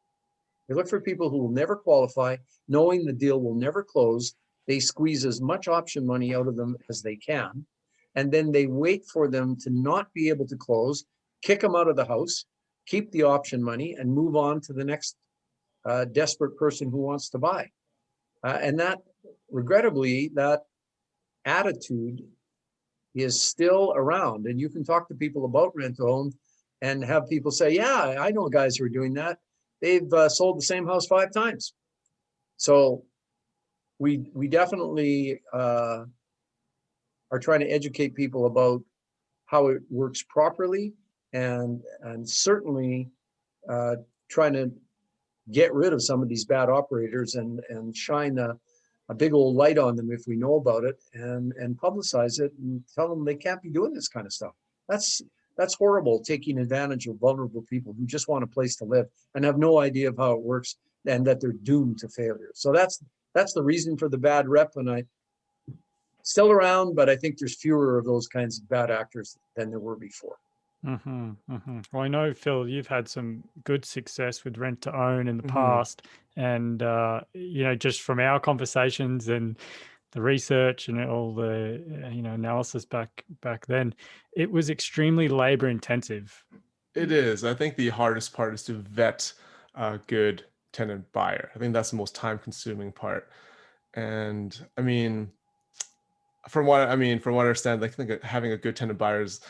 They look for people who will never qualify, knowing the deal will never close. They squeeze as much option money out of them as they can, and then they wait for them to not be able to close, kick them out of the house, keep the option money, and move on to the next desperate person who wants to buy. And that, regrettably, that attitude is still around. And you can talk to people about rent to own and have people say, yeah, I know guys who are doing that. They've sold the same house 5 times. So we definitely are trying to educate people about how it works properly, and certainly trying to get rid of some of these bad operators and shine a big old light on them if we know about it, and publicize it and tell them they can't be doing this kind of stuff. That's horrible, taking advantage of vulnerable people who just want a place to live and have no idea of how it works, and that they're doomed to failure. So that's the reason for the bad rep, and I still around, but I think there's fewer of those kinds of bad actors than there were before. Well, I know, Phil, you've had some good success with rent to own in the past, and just from our conversations and the research and all the analysis back then, it was extremely labor intensive. It is. I think the hardest part is to vet a good tenant buyer. I think that's the most time consuming part. And I mean, from what I understand, like, I think having a good tenant buyer is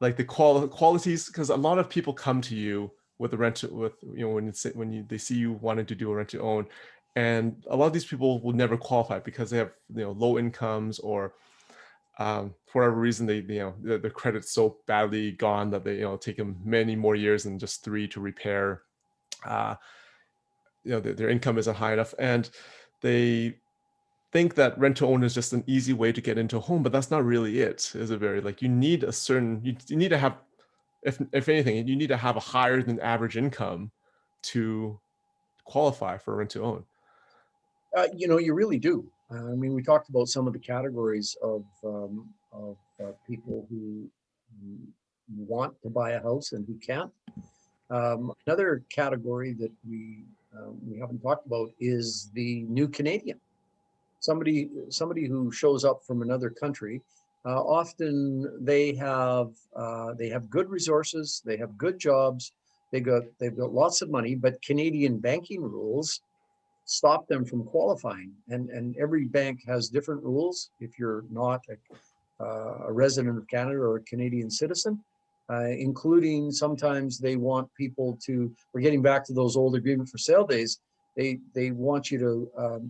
like the qualities, because a lot of people come to you with a rent when they see you wanting to do a rent to own, and a lot of these people will never qualify because they have low incomes, or for whatever reason their credit's so badly gone that they take them many more years than just 3 to repair. Their income isn't high enough, and they think that rent to own is just an easy way to get into a home, but that's not really it. Is a very, like, you need a certain, you need to have, if anything, you need to have a higher than average income to qualify for rent to own. You really do. I mean, we talked about some of the categories of people who want to buy a house and who can't. Another category that we haven't talked about is the new Canadian. Somebody who shows up from another country. Often they have good resources, they have good jobs, they've got lots of money, but Canadian banking rules stop them from qualifying. And every bank has different rules if you're not a resident of Canada or a Canadian citizen, including sometimes they want people to, we're getting back to those old agreement for sale days, they want you to,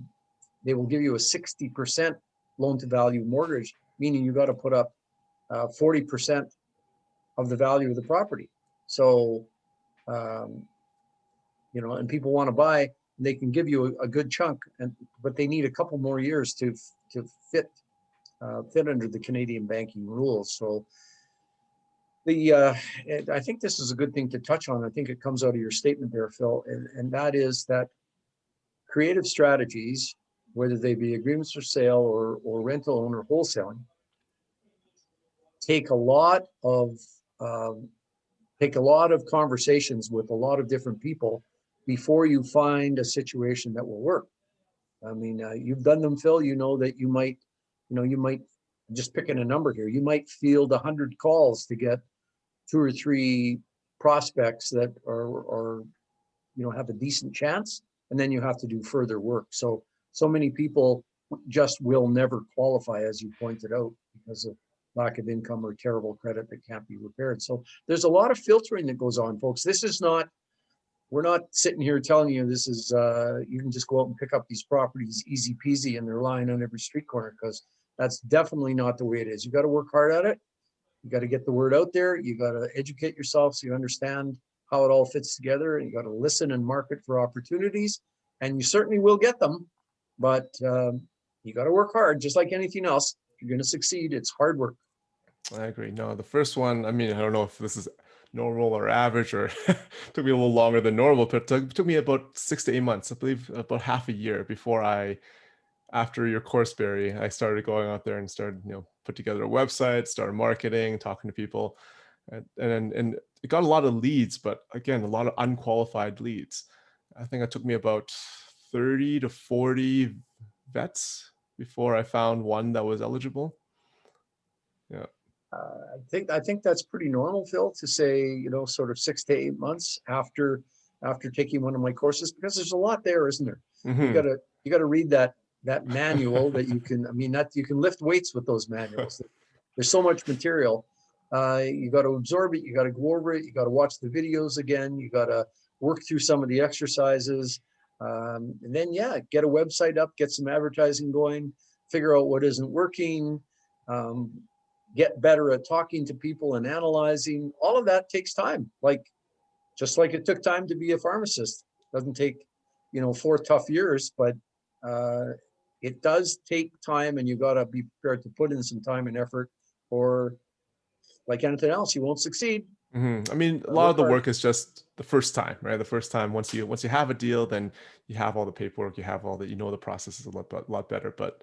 they will give you a 60% loan to value mortgage, meaning you got to put up 40% of the value of the property. So, and people want to buy, they can give you a good chunk, but they need a couple more years to fit under the Canadian banking rules. So I think this is a good thing to touch on. I think it comes out of your statement there, Phil, and that is that creative strategies, whether they be agreements for sale or rental own or wholesaling, take a lot of conversations with a lot of different people before you find a situation that will work. I mean, you've done them, Phil. You know that you might just picking a number here. You might field 100 calls to get 2 or 3 prospects that are have a decent chance, and then you have to do further work. So many people just will never qualify, as you pointed out, because of lack of income or terrible credit that can't be repaired. So there's a lot of filtering that goes on, folks. This is not, we're not sitting here telling you this is, you can just go out and pick up these properties easy peasy and they're lying on every street corner, because that's definitely not the way it is. You got to work hard at it. You got to get the word out there. You got to educate yourself so you understand how it all fits together, and you got to listen and market for opportunities, and you certainly will get them, but you got to work hard, just like anything else. If you're going to succeed, it's hard work. I agree. No, the first one, I mean, I don't know if this is normal or average, or took me a little longer than normal, but it took me about 6 to 8 months, I believe about half a year before after your course, Barry, I started going out there and started, put together a website, started marketing, talking to people, and it got a lot of leads, but again, a lot of unqualified leads. I think it took me about 30 to 40 vets before I found one that was eligible. Yeah. I think that's pretty normal, Phil, to say, sort of 6 to 8 months after after taking one of my courses, because there's a lot there, isn't there? Mhm. You gotta read that manual that you can, that you can lift weights with those manuals. There's so much material. You got to absorb it. You got to go over it. You got to watch the videos again. You got to work through some of the exercises. And then, get a website up, get some advertising going, figure out what isn't working, get better at talking to people and analyzing. All of that takes time. Just like it took time to be a pharmacist. Doesn't take, 4 tough years, but it does take time, and you got to be prepared to put in some time and effort, or like anything else, you won't succeed. I mean, a lot of the work is just the first time, right? The first time, once you have a deal, then you have all the paperwork, you have all that, the process is a lot better. But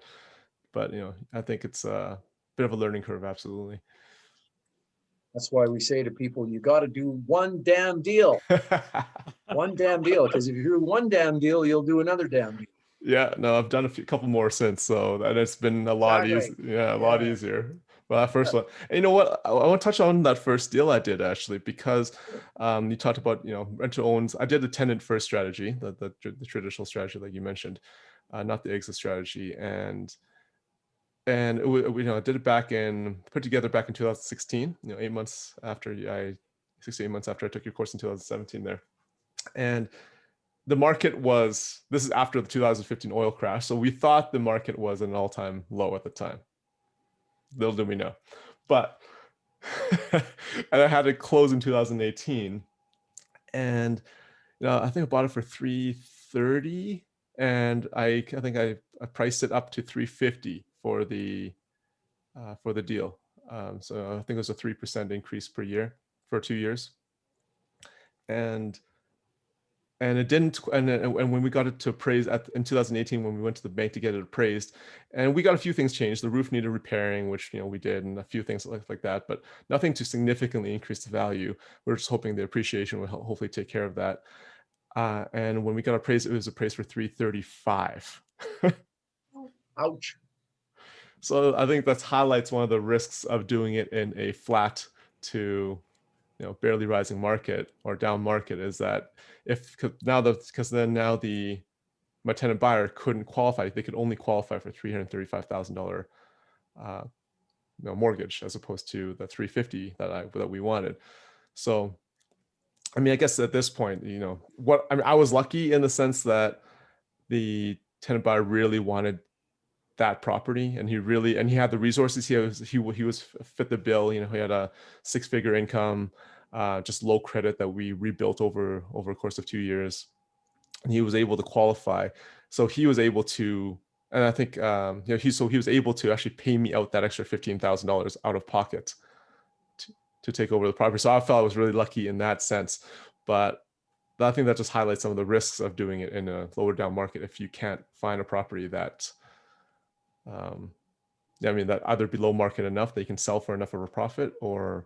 I think it's a bit of a learning curve, absolutely. That's why we say to people, you got to do one damn deal. One damn deal, because if you do one damn deal, you'll do another damn deal. Yeah, no, I've done couple more since, so that it's been a lot easier. Yeah, a lot easier. Well, that first one. And you know what? I want to touch on that first deal I did, actually, because you talked about rent to owns. I did the tenant first strategy, the traditional strategy like you mentioned, not the exit strategy, and it was, I did it put together back in 2016. 8 months after 6 to 8 months after I took your course in 2017 there, and the market was, this is after the 2015 oil crash. So we thought the market was at an all-time low at the time. Little did we know. But, and I had it close in 2018. And, I think I bought it for $330. And I think I priced it up to $350 for the deal. So I think it was a 3% increase per year for 2 years. And it didn't, and when we got it to appraise in 2018, when we went to the bank to get it appraised, and we got a few things changed. The roof needed repairing, which we did, and a few things like that, but nothing to significantly increase the value. We're just hoping the appreciation will hopefully take care of that. And when we got appraised, it was appraised for $335. Ouch. So I think that highlights one of the risks of doing it in a flat to barely rising market or down market, is that my tenant buyer couldn't qualify. They could only qualify for $335,000 mortgage, as opposed to the $350 that we wanted. So, I guess at this point, I was lucky in the sense that the tenant buyer really wanted that property, and he had the resources. He was fit the bill. He had a 6-figure income, just low credit that we rebuilt over a course of 2 years, and he was able to qualify. So he was able to, and I think he was able to actually pay me out that extra $15,000 out of pocket to take over the property. So I felt I was really lucky in that sense. But I think that just highlights some of the risks of doing it in a lower down market if you can't find a property that that either below market enough that you can sell for enough of a profit, or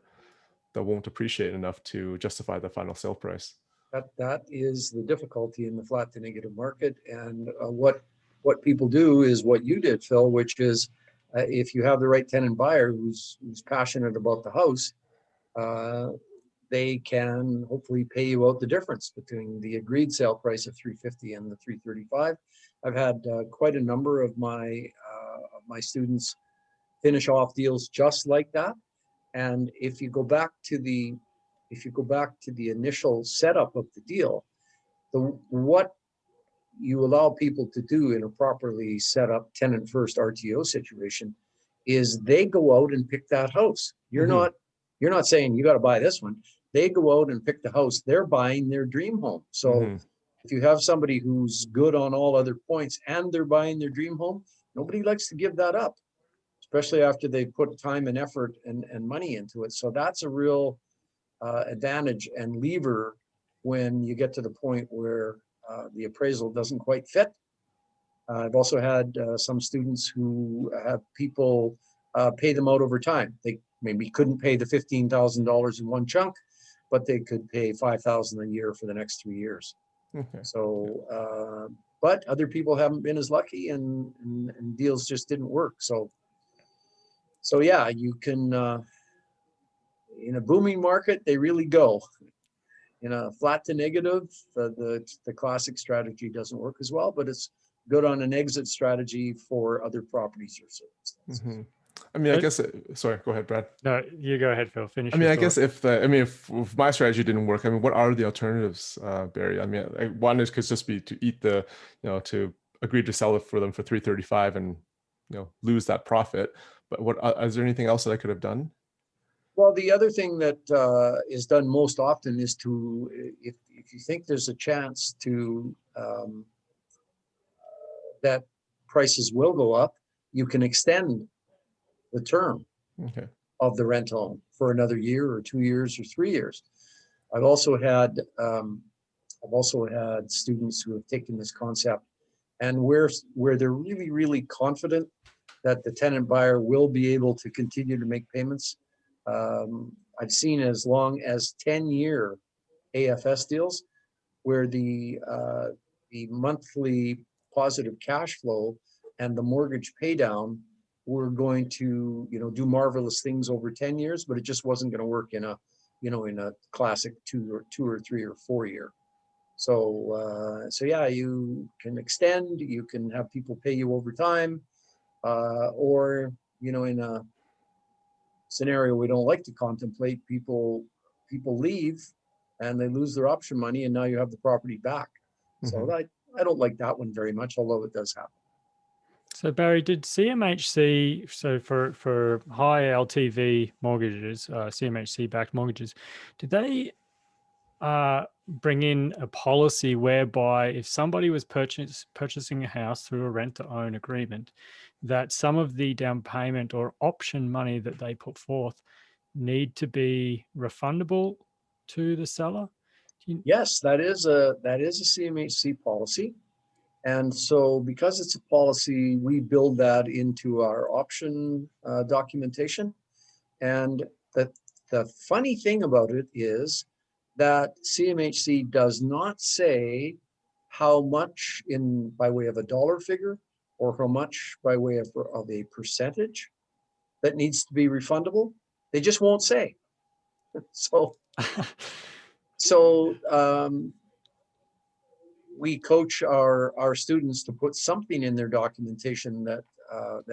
that won't appreciate enough to justify the final sale price. That is the difficulty in the flat to negative market. And what people do is what you did, Phil, which is if you have the right tenant buyer who's passionate about the house, they can hopefully pay you out the difference between the agreed sale price of $350 and the $335. I've had quite a number of my students finish off deals just like that. And if you go back to the initial setup of the deal, what you allow people to do in a properly set up tenant first RTO situation is they go out and pick that house. You're not saying you got to buy this one. They go out and pick the house. They're buying their dream home. So if you have somebody who's good on all other points and they're buying their dream home, nobody likes to give that up, especially after they put time and effort and money into it. So that's a real advantage and lever when you get to the point where the appraisal doesn't quite fit. I've also had some students who have people pay them out over time. They maybe couldn't pay the $15,000 in one chunk, but they could pay $5,000 a year for the next 3 years. Okay. So, but other people haven't been as lucky, and deals just didn't work. So yeah, you can, in a booming market, they really go. in a flat to negative, the classic strategy doesn't work as well, but it's good on an exit strategy for other properties or circumstances. I mean, I But- guess, sorry, go ahead, Brad. No, you go ahead, Phil. Finish I mean, your I guess thought. if my strategy didn't work, I mean, what are the alternatives, Barry? I mean, one is could just be to eat the, to agree to sell it for them for $335 and, lose that profit. But what is there anything else that I could have done? Well, the other thing that is done most often is to, if you think there's a chance to that prices will go up, you can extend the term Okay. of the rental for another year or 2 years or 3 years. I've also had students who have taken this concept, and where they're really, really confident that the tenant buyer will be able to continue to make payments. I've seen as long as 10-year AFS deals where the monthly positive cash flow and the mortgage pay down were going to, do marvelous things over 10 years, but it just wasn't going to work in a classic 2 or 3 or 4 year. So yeah, you can extend, you can have people pay you over time, or, in a scenario we don't like to contemplate, people leave and they lose their option money, and now you have the property back. So I don't like that one very much, although it does happen. So Barry, did CMHC, so for high LTV mortgages, CMHC-backed mortgages, did they bring in a policy whereby if somebody was purchasing a house through a rent-to-own agreement, that some of the down payment or option money that they put forth need to be refundable to the seller? Yes, that is a CMHC policy. And so because it's a policy, we build that into our option documentation. And the funny thing about it is that CMHC does not say how much by way of a dollar figure or how much by way of a percentage that needs to be refundable. They just won't say. So we coach our students to put something in their documentation that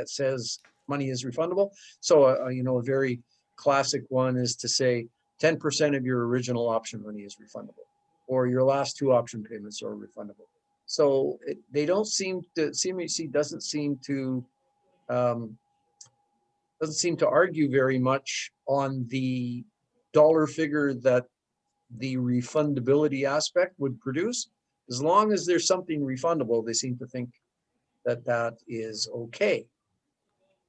says money is refundable. So a very classic one is to say 10% of your original option money is refundable, or your last 2 option payments are refundable. So CMHC doesn't seem to argue very much on the dollar figure that the refundability aspect would produce. As long as there's something refundable, they seem to think that is okay.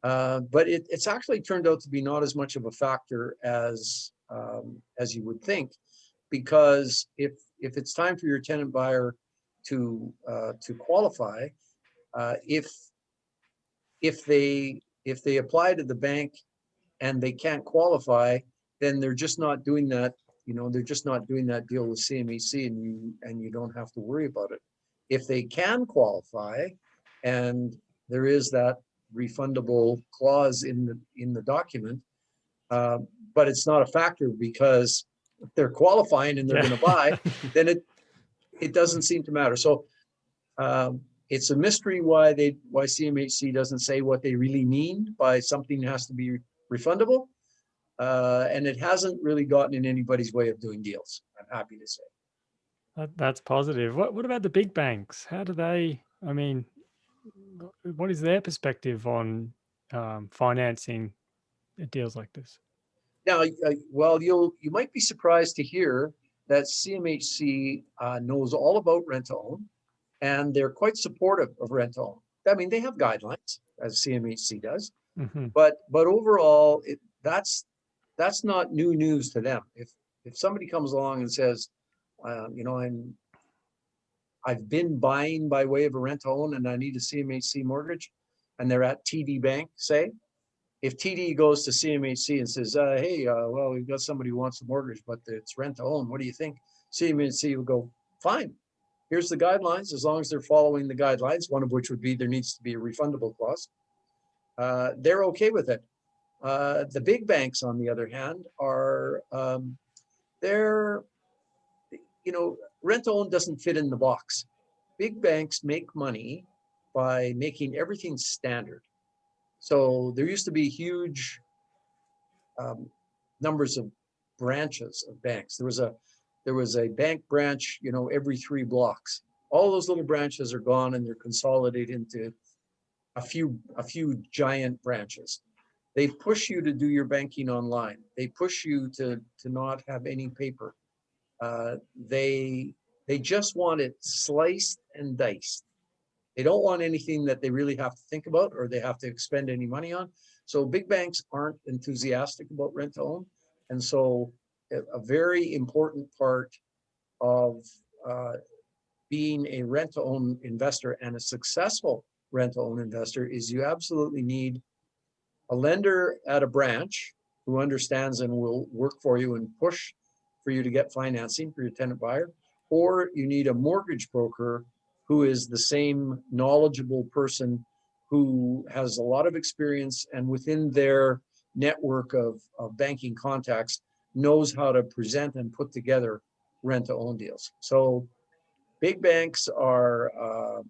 But it's actually turned out to be not as much of a factor as you would think, because if it's time for your tenant buyer to qualify, if they apply to the bank and they can't qualify, then they're just not doing that. They're just not doing that deal with CMHC, and you don't have to worry about it. If they can qualify, and there is that refundable clause in the document, but it's not a factor because if they're qualifying and they're going to buy, then it doesn't seem to matter. So it's a mystery why CMHC doesn't say what they really mean by something has to be refundable. And it hasn't really gotten in anybody's way of doing deals, I'm happy to say. That's positive. What about the big banks? How do they, what is their perspective on financing deals like this? Now, well, you might be surprised to hear that CMHC knows all about rent-to-own, and they're quite supportive of rent-to-own. I mean, they have guidelines, as CMHC does, but overall, that's not new news to them. If somebody comes along and says, I've been buying by way of a rent-to-own and I need a CMHC mortgage, and they're at TD Bank, say, if TD goes to CMHC and says, hey, well, we've got somebody who wants a mortgage, but it's rent-to-own, what do you think? CMHC will go, fine, here's the guidelines. As long as they're following the guidelines, one of which would be there needs to be a refundable clause, they're okay with it. The big banks, on the other hand, are rent to own doesn't fit in the box. Big banks make money by making everything standard. So there used to be huge numbers of branches of banks. There was a bank branch, every 3 blocks. All those little branches are gone and they're consolidated into a few giant branches. They push you to do your banking online. They push you to not have any paper. They just want it sliced and diced. They don't want anything that they really have to think about or they have to expend any money on. So big banks aren't enthusiastic about rent to own. And so a very important part of being a rent to own investor and a successful rent to own investor is you absolutely need a lender at a branch who understands and will work for you and push for you to get financing for your tenant buyer, or you need a mortgage broker who is the same knowledgeable person who has a lot of experience and within their network of banking contacts knows how to present and put together rent to own deals. So big banks are,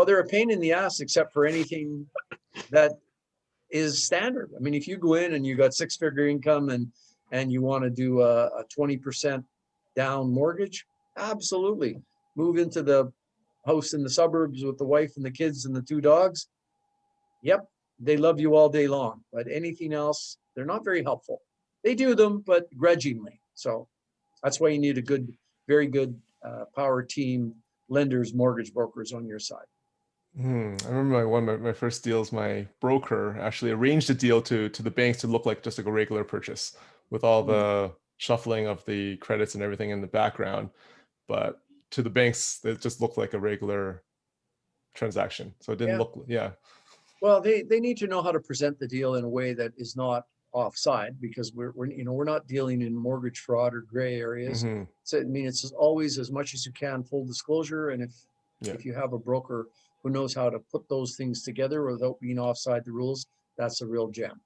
they're a pain in the ass except for anything that is standard. I mean, if you go in and you got 6-figure income and you want to do a 20% down mortgage, absolutely. Move into the house in the suburbs with the wife and the kids and the 2 dogs. Yep, they love you all day long. But anything else, they're not very helpful. They do them, but grudgingly. So that's why you need a very good power team, lenders, mortgage brokers on your side. I remember one of my first deals, my broker actually arranged a deal to the banks to look like just like a regular purchase with all the shuffling of the credits and everything in the background. But to the banks, it just looked like a regular transaction. So it didn't look, Well, they need to know how to present the deal in a way that is not offside, because we're not dealing in mortgage fraud or gray areas. So I mean, it's always as much as you can full disclosure. And if you have a broker who knows how to put those things together without being offside the rules, that's a real gem.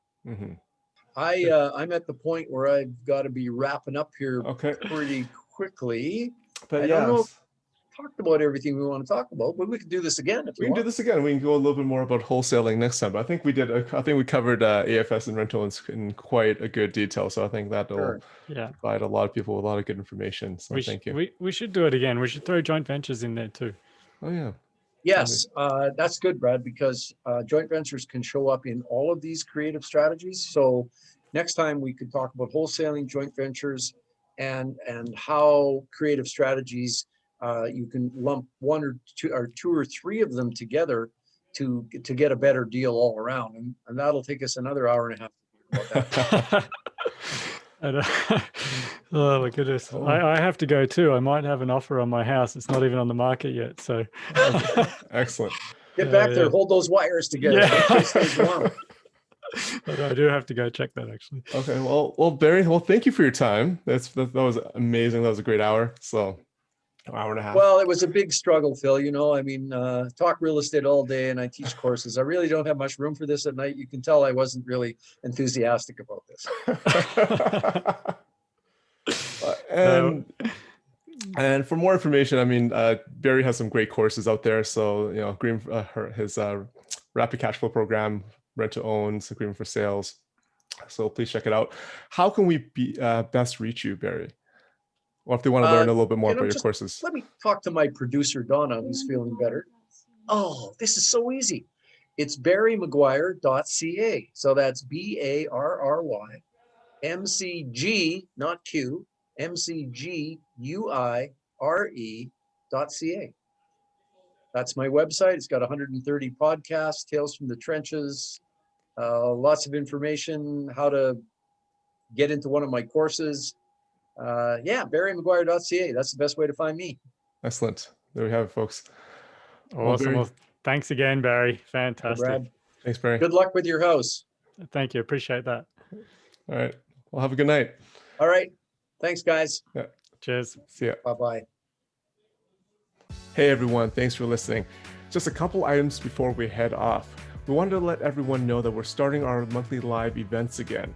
I'm at the point where I've got to be wrapping up here pretty quickly. But I don't know if we talked about everything we want to talk about, but we could do this again if we can do this again. We can go a little bit more about wholesaling next time. But I think we did. I think we covered AFS and rental in quite a good detail. So I think that'll provide a lot of people with a lot of good information. So thank you. We should do it again. We should throw joint ventures in there too. Oh yeah. Yes, that's good, Brad, because joint ventures can show up in all of these creative strategies. So next time we could talk about wholesaling, joint ventures, and how creative strategies you can lump 1 or 2 or 3 of them together to get a better deal all around, and that'll take us another hour and a half to talk about that. Oh my goodness, I have to go too. I might have an offer on my house. It's not even on the market yet. So excellent. Get back there, hold those wires together. Make sure it stays warm. But I do have to go check that actually. Okay, well, Barry, thank you for your time. That was amazing. That was a great hour. So an hour and a half. Well, it was a big struggle, Phil. I mean, talk real estate all day and I teach courses. I really don't have much room for this at night. You can tell I wasn't really enthusiastic about this. And for more information, I mean, Barry has some great courses out there. So, his rapid cash flow program, rent to owns, agreement for sales. So please check it out. How can we best reach you, Barry? Or if they want to learn a little bit more about your courses. Let me talk to my producer, Donna, who's feeling better. Oh, this is so easy. It's barrymcguire.ca. So that's BARRY MCG, not Q, MCGUIRE.ca. That's my website. It's got 130 podcasts, Tales from the Trenches, lots of information, how to get into one of my courses. barrymcguire.ca. That's the best way to find me. Excellent. There we have it, folks. Awesome. Well, thanks again, Barry. Fantastic. Brad. Thanks, Barry. Good luck with your house. Thank you. Appreciate that. All right. Well, have a good night. All right. Thanks, guys. Yeah. Cheers. See ya. Bye-bye. Hey, everyone. Thanks for listening. Just a couple items before we head off. We wanted to let everyone know that we're starting our monthly live events again.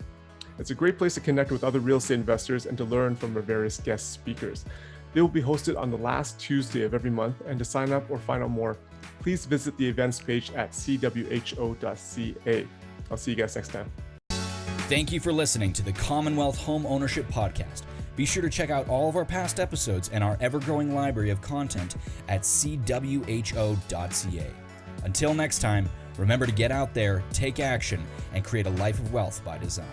It's a great place to connect with other real estate investors and to learn from our various guest speakers. They will be hosted on the last Tuesday of every month, and to sign up or find out more, please visit the events page at cwho.ca. I'll see you guys next time. Thank you for listening to the Commonwealth Home Ownership Podcast. Be sure to check out all of our past episodes and our ever-growing library of content at cwho.ca. Until next time, remember to get out there, take action, and create a life of wealth by design.